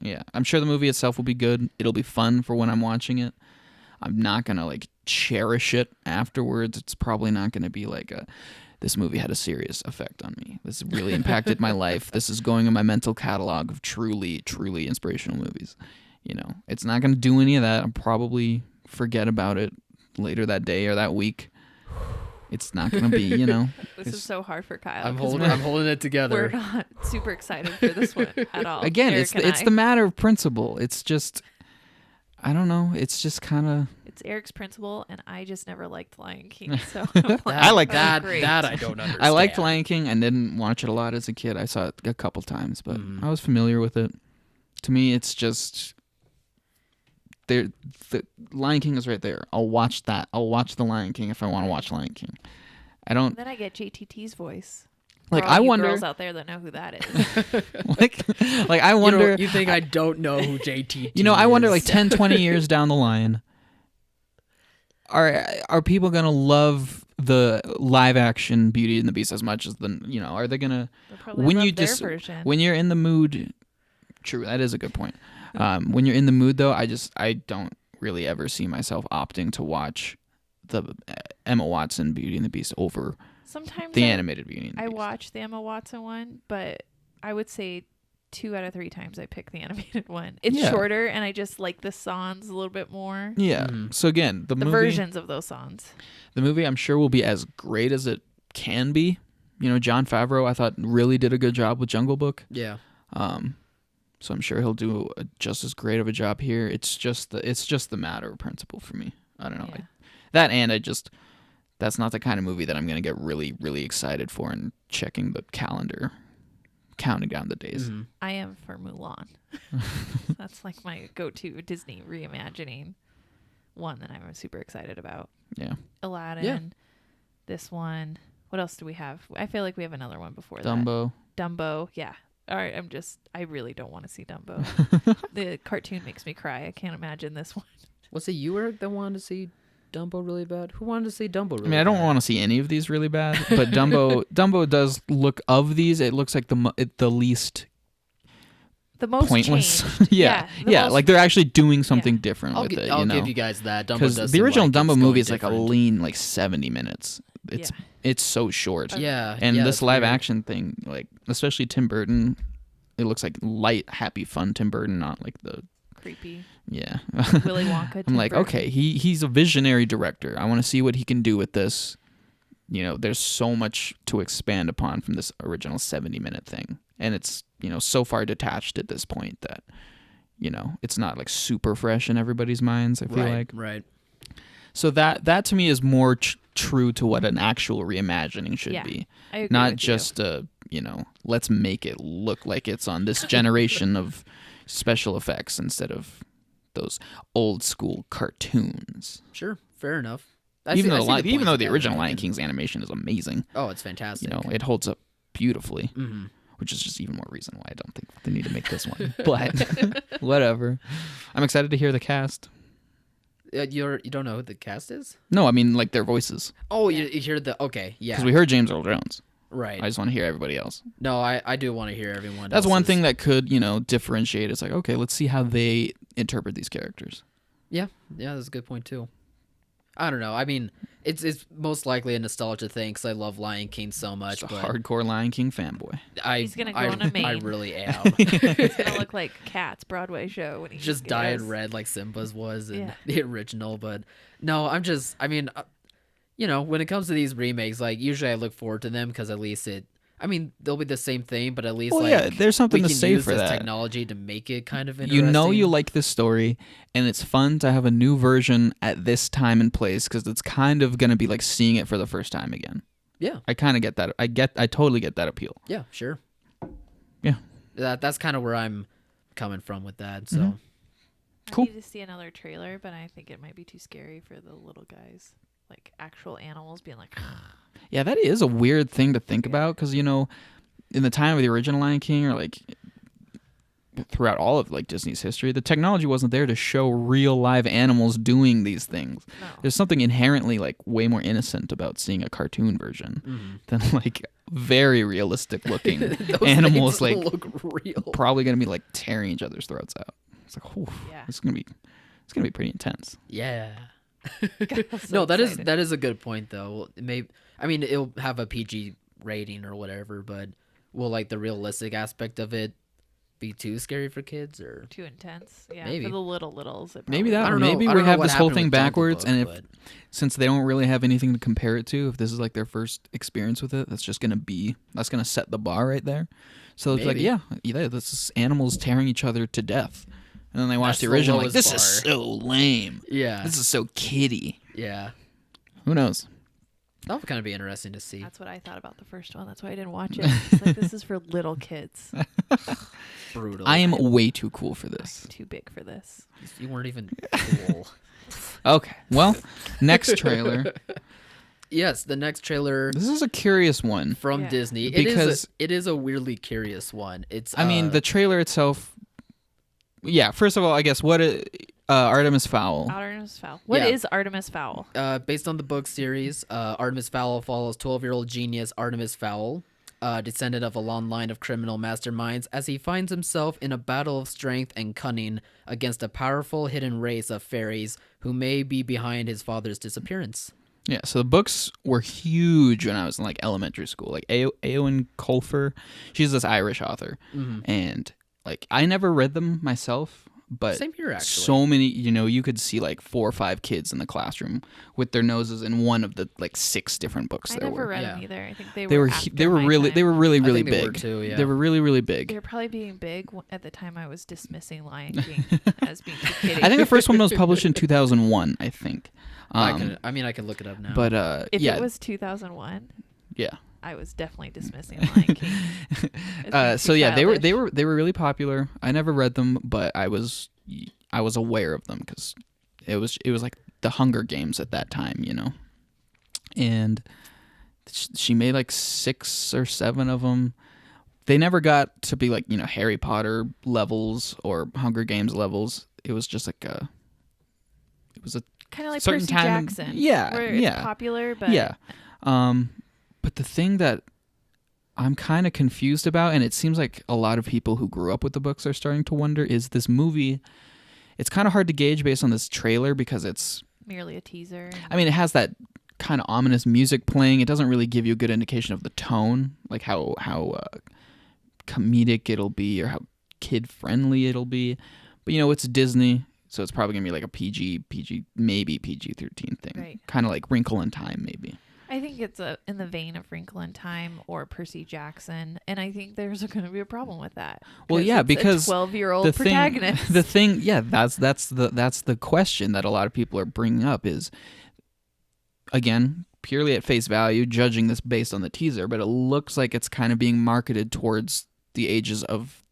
Yeah, I'm sure the movie itself will be good. It'll be fun for when I'm watching it. I'm not going to cherish it afterwards. It's probably not going to be this movie had a serious effect on me. This really impacted my life. This is going in my mental catalog of truly, truly inspirational movies. It's not going to do any of that. I'll probably forget about it later that day or that week. It's not going to be, this is so hard for Kyle. I'm 'cause holding it we're together. not super excited for this one at all. Again, Eric and it's I. the matter of principle. It's just, I don't know. It's just kind of. It's Eric's principle, and I just never liked Lion King. So I'm like, I like that. great. That I don't understand. I liked Lion King. I didn't watch it a lot as a kid. I saw it a couple times, but I was familiar with it. To me, it's just the Lion King is right there. I'll watch that. I'll watch the Lion King if I want to watch Lion King. I don't Then I get JTT's voice. like. For all I you wonder. girls out there that know who that is. like I wonder. You think I don't know who JT? I wonder is. 10, 20 years down the line, are people gonna love the live action Beauty and the Beast as much as are they gonna They'll probably when love you their just version. when you're in the mood? True, that is a good point. When you're in the mood though, I don't really ever see myself opting to watch the Emma Watson Beauty and the Beast over Sometimes the animated Beauty and the I Beast. watch the Emma Watson one, but I would say 2 out of 3 times I pick the animated one. It's Yeah. shorter, and I just like the songs a little bit more. Yeah. So again, the movie, Versions of those songs. the movie, I'm sure will be as great as it can be. John Favreau, I thought really did a good job with Jungle Book. Yeah. So I'm sure he'll do just as great of a job here. It's just the matter of principle for me. I don't know. Yeah. That's not the kind of movie that I'm going to get really, really excited for and checking the calendar, counting down the days. Mhm. I am for Mulan. That's like my go-to Disney reimagining one that I'm super excited about. Yeah. Aladdin. This one. What else do we have? I feel like we have another one before Dumbo. that. Dumbo. Yeah. All right. I really don't want to see Dumbo. The cartoon makes me cry. I can't imagine this one. Was it you, Eric, that wanted to see Dumbo really bad? Who wanted to see Dumbo really bad? I mean, I don't want to see any of these really bad, but Dumbo does look, of these, it looks like the least The most pointless. changed. yeah. the Yeah. most- Like they're actually doing something different I'll, with it. I'll give you guys that. Dumbo Because does the seem original like Dumbo it's movie going is like a different. lean 70 minutes. It's so short. Yeah. And yeah, this that's live weird. action thing, especially Tim Burton, it looks like light, happy, fun Tim Burton, not like the creepy. yeah. Willy Wonka. I'm Tim like, Burton. okay, he's a visionary director. I want to see what he can do with this. There's so much to expand upon from this original 70-minute thing, and it's so far detached at this point that it's not like super fresh in everybody's minds. I feel like Right. so that to me is more true to what an actual reimagining should Yeah, be. I agree Not with just let's make it look like it's on this generation of special effects instead of those old school cartoons. Sure. Fair enough. Even though the original Lion King's animation is amazing, Oh, it's fantastic. it holds up beautifully. Mm-hmm. Which is just even more reason why I don't think they need to make this one. But whatever. I'm excited to hear the cast. You don't know who the cast is? No, I mean like their voices. Oh, you hear okay, yeah. Because we heard James Earl Jones. Right. I just want to hear everybody else. No, I do want to hear everyone. That's one else's. thing that could, differentiate. It's like, okay, let's see how they interpret these characters. Yeah, that's a good point too. I don't know. I mean, it's most likely a nostalgia thing because I love Lion King so much. Just a but hardcore Lion King fanboy. He's gonna go on a main. I really am. It's gonna look like Cats Broadway show when he Just goes. dyed red like Simba's was in Yeah. the original. But no, I mean, when it comes to these remakes, like usually I look forward to them because at least they'll be the same thing, but at least there's something we to can say use for this that. technology to make it kind of interesting. You like this story, and it's fun to have a new version at this time and place because it's kind of going to be like seeing it for the first time again. Yeah. I kind of get that. I totally get that appeal. Yeah, sure. Yeah. That's kind of where I'm coming from with that. So. Mhm. Cool. I need to see another trailer, but I think it might be too scary for the little guys. Like actual animals being like. Yeah, that is a weird thing to think about because, in the time of the original Lion King or like throughout all of like Disney's history, the technology wasn't there to show real live animals doing these things. No. There's something inherently like way more innocent about seeing a cartoon version than like very realistic looking Those animals things like look real. probably going to be like tearing each other's throats out. It's like, whew, Yeah. it's going to be pretty intense. Yeah. I'm so No, that excited. is a good point though. It'll have a PG rating or whatever, but will like the realistic aspect of it be too scary for kids or Too intense. Yeah. Maybe. For the littles. It Maybe probably that, I or don't know. maybe I we don't know have what this whole happened thing with Jungle backwards, Book, and but- since they don't really have anything to compare it to, if this is like their first experience with it, that's going to set the bar right there. So it's like, Maybe. this is animals tearing each other to death. And then they watch That's the the original like, lowest this bar. is so lame. Yeah. This is so kiddie. Yeah. Who knows? That would kind of be interesting to see. That's what I thought about the first one. That's why I didn't watch it. It's like this is for little kids. Brutal. I am way too cool for this. Too big for this. You weren't even cool. Okay, well, next trailer. Yes, the next trailer This is a curious one. from Yeah. Disney. Because- it is a weirdly curious one. It's I mean, the trailer itself. Yeah, first of all, I guess Artemis Fowl. Artemis Fowl. What Yeah. is Artemis Fowl? based on the book series, Artemis Fowl follows 12-year-old genius Artemis Fowl, descendant of a long line of criminal masterminds, as he finds himself in a battle of strength and cunning against a powerful hidden race of fairies who may be behind his father's disappearance. Yeah, so the books were huge when I was in like elementary school. Like Eowyn Colfer, she's this Irish author, and like I never read them myself, but Same here, actually. so many, you could see like 4 or 5 kids in the classroom with their noses in one of the like 6 different books I there never were. read Yeah. them either. I think they They were. were after they were my really time. they were really I really think they were big. too, yeah. They were really really big. They were probably being big at the time I was dismissing Lion King as being too kiddie. I think the first one was published in 2001. I think. I can look it up now. But if yeah, it was 2001, yeah. I was definitely dismissing Lion King. as being So too yeah, childish. they were really popular. I never read them, but I was aware of them because it was like the Hunger Games at that time, And she made like 6 or 7 of them. They never got to be like Harry Potter levels or Hunger Games levels. It was just like it was a kind of like certain Percy time- Jackson. yeah, where it's yeah. popular, but yeah. But the thing that I'm kind of confused about, and it seems like a lot of people who grew up with the books are starting to wonder, is this movie. It's kind of hard to gauge based on this trailer because it's. merely a teaser. I mean, it has that kind of ominous music playing. It doesn't really give you a good indication of the tone, like how comedic it'll be or how kid friendly it'll be. But it's Disney, so it's probably gonna be like a PG, maybe PG-13 thing, Right. kind of like Wrinkle in Time, maybe. I think it's in the vein of Wrinkle in Time or Percy Jackson, and I think there's going to be a problem with that. Well, yeah, it's because a 12-year-old the protagonist. thing, yeah, that's the question that a lot of people are bringing up is, again, purely at face value, judging this based on the teaser, but it looks like it's kind of being marketed towards the ages of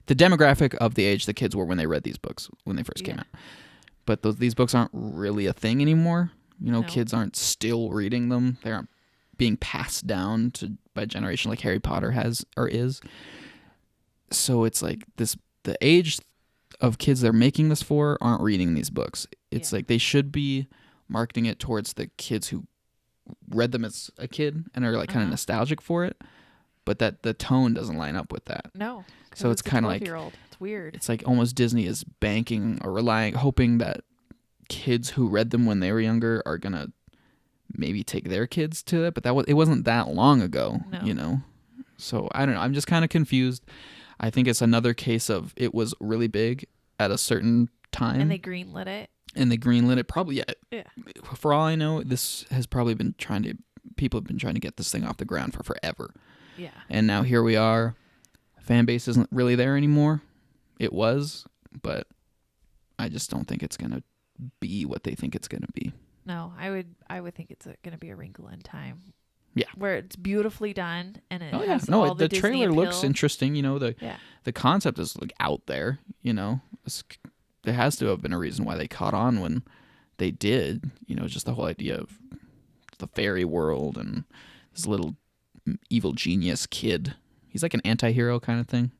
the demographic of the age the kids were when they read these books when they first came Yeah. out. But these books aren't really a thing anymore. No. Kids aren't still reading them. They aren't being passed down by generation like Harry Potter has or is. So it's like the age of kids they're making this for aren't reading these books. It's like they should be marketing it towards the kids who read them as a kid and are like kind of nostalgic for it, but that the tone doesn't line up with that. No. So it's kind of like it's weird. It's like almost Disney is banking or hoping that kids who read them when they were younger are gonna maybe take their kids to it, but it wasn't that long ago. No. So I don't know. I'm just kind of confused. I think it's another case of it was really big at a certain time, and they greenlit it. Probably, Yeah. For all I know, this has probably been people have been trying to get this thing off the ground for forever. Yeah. And now here we are. Fan base isn't really there anymore. It was, but I just don't think it's gonna be what they think it's gonna be. No, I would think it's going to be a Wrinkle in Time. Yeah. Where it's beautifully done and it Oh yeah, has all the the Disney trailer looks appeal. interesting. The concept is like out there. There has to have been a reason why they caught on when they did. Just the whole idea of the fairy world and this little evil genius kid. He's like an anti-hero kind of thing.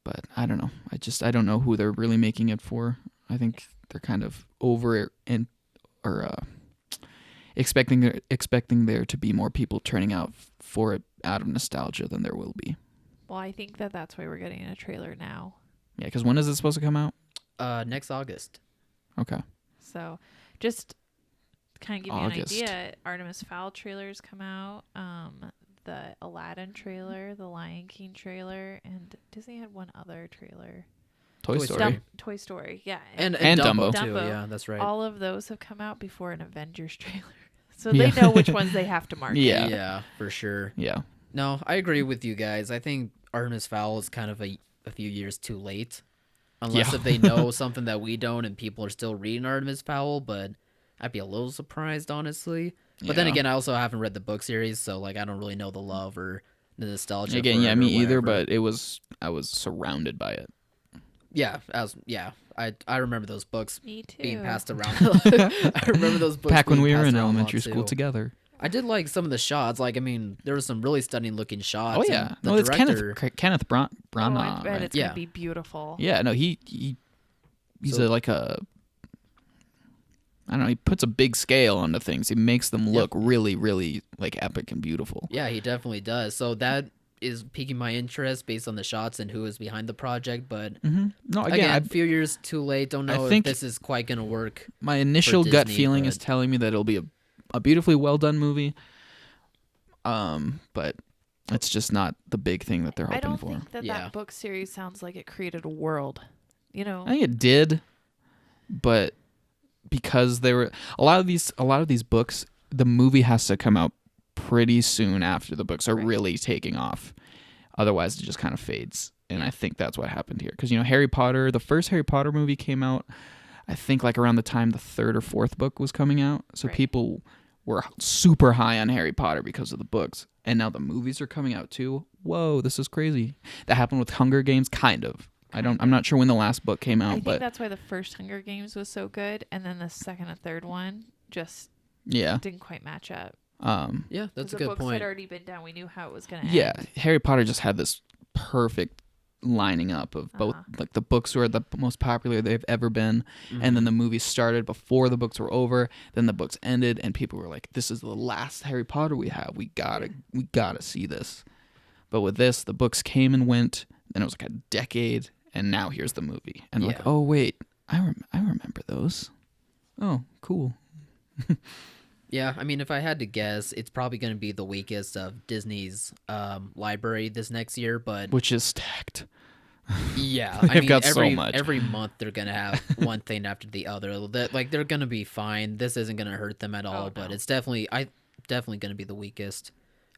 But I don't know. I don't know who they're really making it for. I think they're kind of over expecting there to be more people turning out for it out of nostalgia than there will be. Well, I think that's why we're getting a trailer now. Yeah, because when is it supposed to come out? Next August. Okay. So, just to kind of give August. you an idea, Artemis Fowl trailers come out. The Aladdin trailer, the Lion King trailer, and Disney had one other trailer. Toy Story. Toy Story, yeah. And Dumbo. too. Dumbo. Yeah, that's right. All of those have come out before an Avengers trailer. So they know which ones they have to market. Yeah. Yeah, for sure. Yeah. No, I agree with you guys. I think Artemis Fowl is kind of a few years too late. Unless if they know something that we don't and people are still reading Artemis Fowl, but I'd be a little surprised, honestly. But then Yeah. again, I also haven't read the book series, so I don't really know the love or the nostalgia. Again, for yeah, it me or either, whatever. but I was surrounded by it. I remember those books Me too. being passed around. I remember those books Back when being we were passed in around a lot, elementary school too. together. I did like some of the shots. There were some really stunning looking shots. Oh and yeah. the No, it's director, Kenneth Oh, Branagh. I bet Right? it's Yeah. gonna be beautiful. Yeah, no, he's So- I don't know, he puts a big scale onto things. He makes them look really, really like epic and beautiful. Yeah, he definitely does. So that is piquing my interest based on the shots and who is behind the project. But No, again, again, a few years too late. Don't know think if this is quite gonna work. my initial gut Disney, feeling but- is telling me that it'll be a beautifully well done movie. But it's just not the big thing that they're I hoping don't for. think that Yeah. book series sounds like it created a world. I think it did, but because there were a lot of these books, the movie has to come out pretty soon after the books are really taking off. Otherwise, it just kind of fades. And I think that's what happened here. Because Harry Potter, the first Harry Potter movie came out, I think like around the time the third or fourth book was coming out. So Right. people were super high on Harry Potter because of the books. And now the movies are coming out too. Whoa, this is crazy. That happened with Hunger Games, kind of. I'm not sure when the last book came I out, think but that's why the first Hunger Games was so good, and then the second and third one just yeah. didn't quite match up. Yeah, that's a the good books point. had already been done. We knew how it was going to Yeah, end. Harry Potter just had this perfect lining up of both, like the books were the most popular they've ever been, and then the movies started before the books were over, then the books ended, and people were like, this is the last Harry Potter we have. We gotta see this. But with this, the books came and went, then it was like a decade, and now here's the movie. And like, Yeah. oh wait, I remember those. Oh, cool. Yeah, I mean, if I had to guess, it's probably going to be the weakest of Disney's library this next year. But Which is stacked. yeah, They've got so much. Every month they're going to have one thing after the other. They're going to be fine. This isn't going to hurt them at all. no. But it's definitely going to be the weakest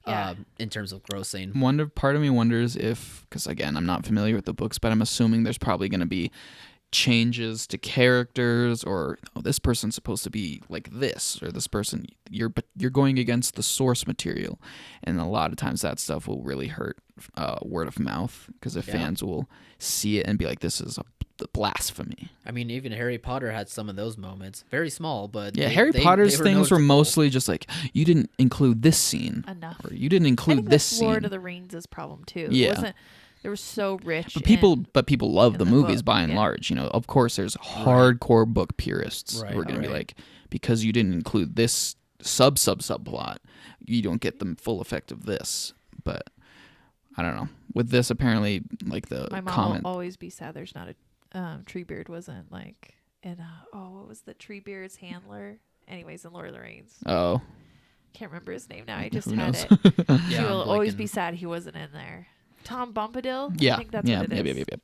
Yeah. in terms of grossing. Part of me wonders if, because again, I'm not familiar with the books, but I'm assuming there's probably going to be changes to characters, or this person's supposed to be like this, or this person you're going against the source material, and a lot of times that stuff will really hurt word of mouth, because if fans will see it and be like, this is the blasphemy. I mean, even Harry Potter had some of those moments. Very small, but Yeah, Harry Potter's things were mostly just like, you didn't include this scene. Enough. Or you didn't I include think this that's scene. Lord of the Rings' problem too. Yeah. It wasn't, they were so rich. But people love in the the movies book, by and yeah. large. You know, of course, there's hardcore book purists who are going to be like, because you didn't include this subplot, you don't get the full effect of this. But I don't know. With this, apparently, like the My mom comment. will always be sad there's not a Treebeard wasn't like in what was the Treebeard's handler? Anyways, in Lord of the Rings. Oh. Can't remember his name now. I just Who had knows? it. Yeah, She will I'm always blanking. be sad he wasn't in there. Tom Bombadil? Yeah. I think that's what it is. Yep.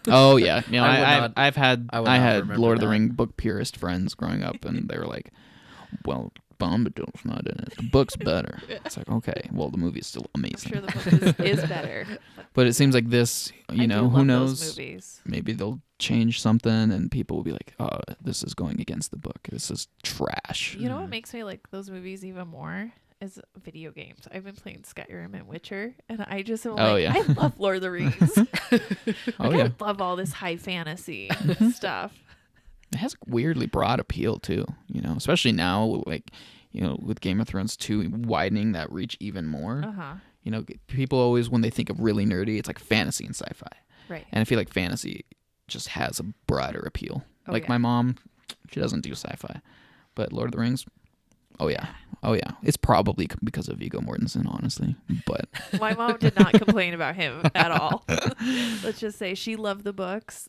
Oh yeah. You know, I would I not- had I would not remember Lord of the that. Ring book purist friends growing up, and they were like, "Well, Bombadil's not in it. The book's better." It's like, okay, well, the movie's still I'm amazing. sure the book is better. But it seems like this, I do who love knows? those movies. Maybe they'll change something, and people will be like, "Oh, this is going against the book. This is trash." You know what makes me like those movies even more? Is video games. I've been playing Skyrim and Witcher, and I just am I love Lord of the Rings. Oh yeah, I love all this high fantasy stuff. it has weirdly broad appeal too. Especially now, like, with Game of Thrones 2 widening that reach even more. People always, when they think of really nerdy, it's like fantasy and sci-fi. Right. And I feel like fantasy just has a broader appeal. Oh, like yeah. my mom, she doesn't do sci-fi, but Lord of the Rings, oh yeah. It's probably because of Viggo Mortensen, honestly. But My mom did not complain about him at all. Let's just say she loved the books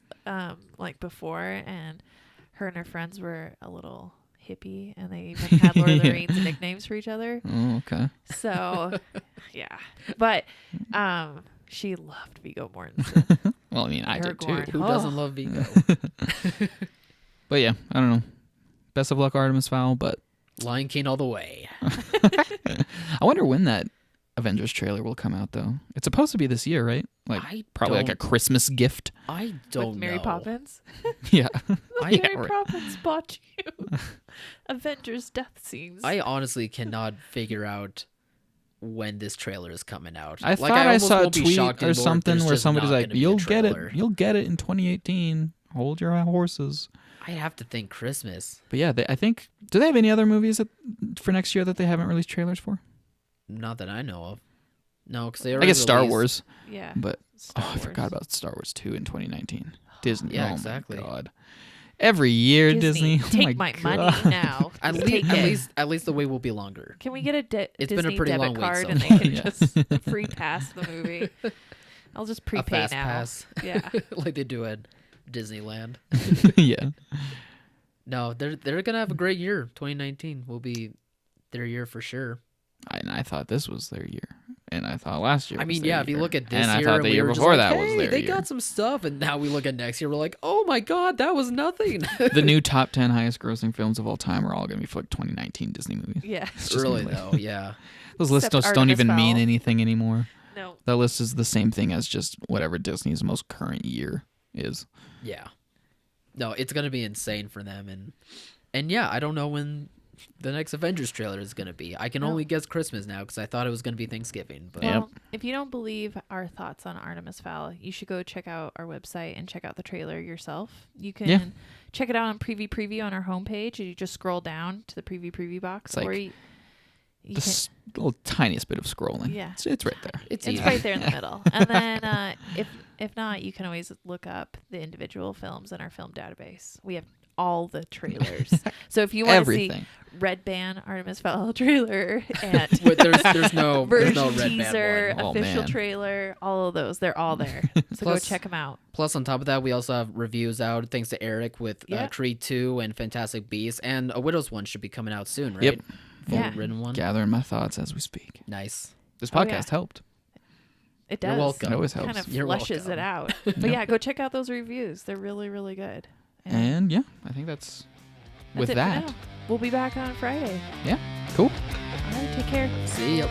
like before, and her friends were a little hippie, and they even had Lord of the Rings nicknames for each other. oh, okay. So, yeah. But she loved Viggo Mortensen. Well, I mean, I did too. Aragorn. Who doesn't love Vigo? But yeah, I don't know. Best of luck, Artemis Fowl. But Lion King all the way. I wonder when that Avengers trailer will come out, though. It's supposed to be this year, right? Like I probably like a don't- Christmas gift. I don't With Mary know. Poppins. Yeah. I- Mary right. Poppins bought you. Avengers death scenes. I honestly cannot figure out when this trailer is coming out. I thought I almost saw a won't be tweet shocked or anymore if something there's where just somebody's not like, gonna be a "You'll get it. trailer." You'll get it in 2018. Hold your horses." I have to think Christmas. But yeah, I think. Do they have any other movies for next year that they haven't released trailers for? Not that I know of. No, because they I already guess Star released- Wars, yeah. but Star I Wars. forgot about Star Wars 2 in 2019. Disney. Yeah, oh exactly. My God. Every year, Disney. Oh Take my my God. money now. At Just least, take it. at least the wait will be longer. Can we get a It's been a Disney pretty debit long week card so and they far. can Yeah. just free pass the movie? I'll just A prepay fast now. pass, Yeah. like they do at Disneyland. Yeah. No, they're gonna have a great year. 2019 will be their year for sure. And I thought this was their year, and I thought last year. I was mean, their yeah, if you year. look at this and year, I thought the we year were just before like, that was hey, their they year. got some stuff, and now we look at next year, we're like, oh my god, that was nothing. The new top 10 highest grossing films of all time are all going to be for like 2019 Disney movies. Yeah. It's just Really gonna be like- though, yeah. Those lists Except don't even Artemis mean Fowl. anything anymore. No. That list is the same thing as just whatever Disney's most current year is. Yeah. No, it's gonna be insane for them, and yeah, I don't know when the next Avengers trailer is gonna be. I can No. only guess Christmas now because I thought it was gonna be Thanksgiving. But Well, if you don't believe our thoughts on Artemis Fowl, you should go check out our website and check out the trailer yourself. You can Yeah. check it out on Preview on our homepage, and you just scroll down to the Preview box. It's like or you The little tiniest bit of scrolling. Yeah. It's right there. it's It's easy. right there in the middle. And then if not, you can always look up the individual films in our film database. We have all the trailers. So if you want to see Everything. Red Band Artemis Fowl trailer and Wait, there's no version red teaser, band one. Oh, official man. trailer, all of those, they're all there. So go Plus- check them out. Plus, on top of that, we also have reviews out thanks to Erik with Yeah. Creed 2 and Fantastic Beasts, and a Widow's one should be coming out soon, right? Yep. Full Yeah. written one. Gathering my thoughts as we speak. Nice. This Oh, podcast yeah. helped. It does. You're welcome. It always Kind helps. of You're flushes it welcome. out. But yeah, go check out those reviews. They're really, really good. And yeah, I think that's with it for that. now. We'll be back on Friday. Yeah. Cool. All right, take care. See ya.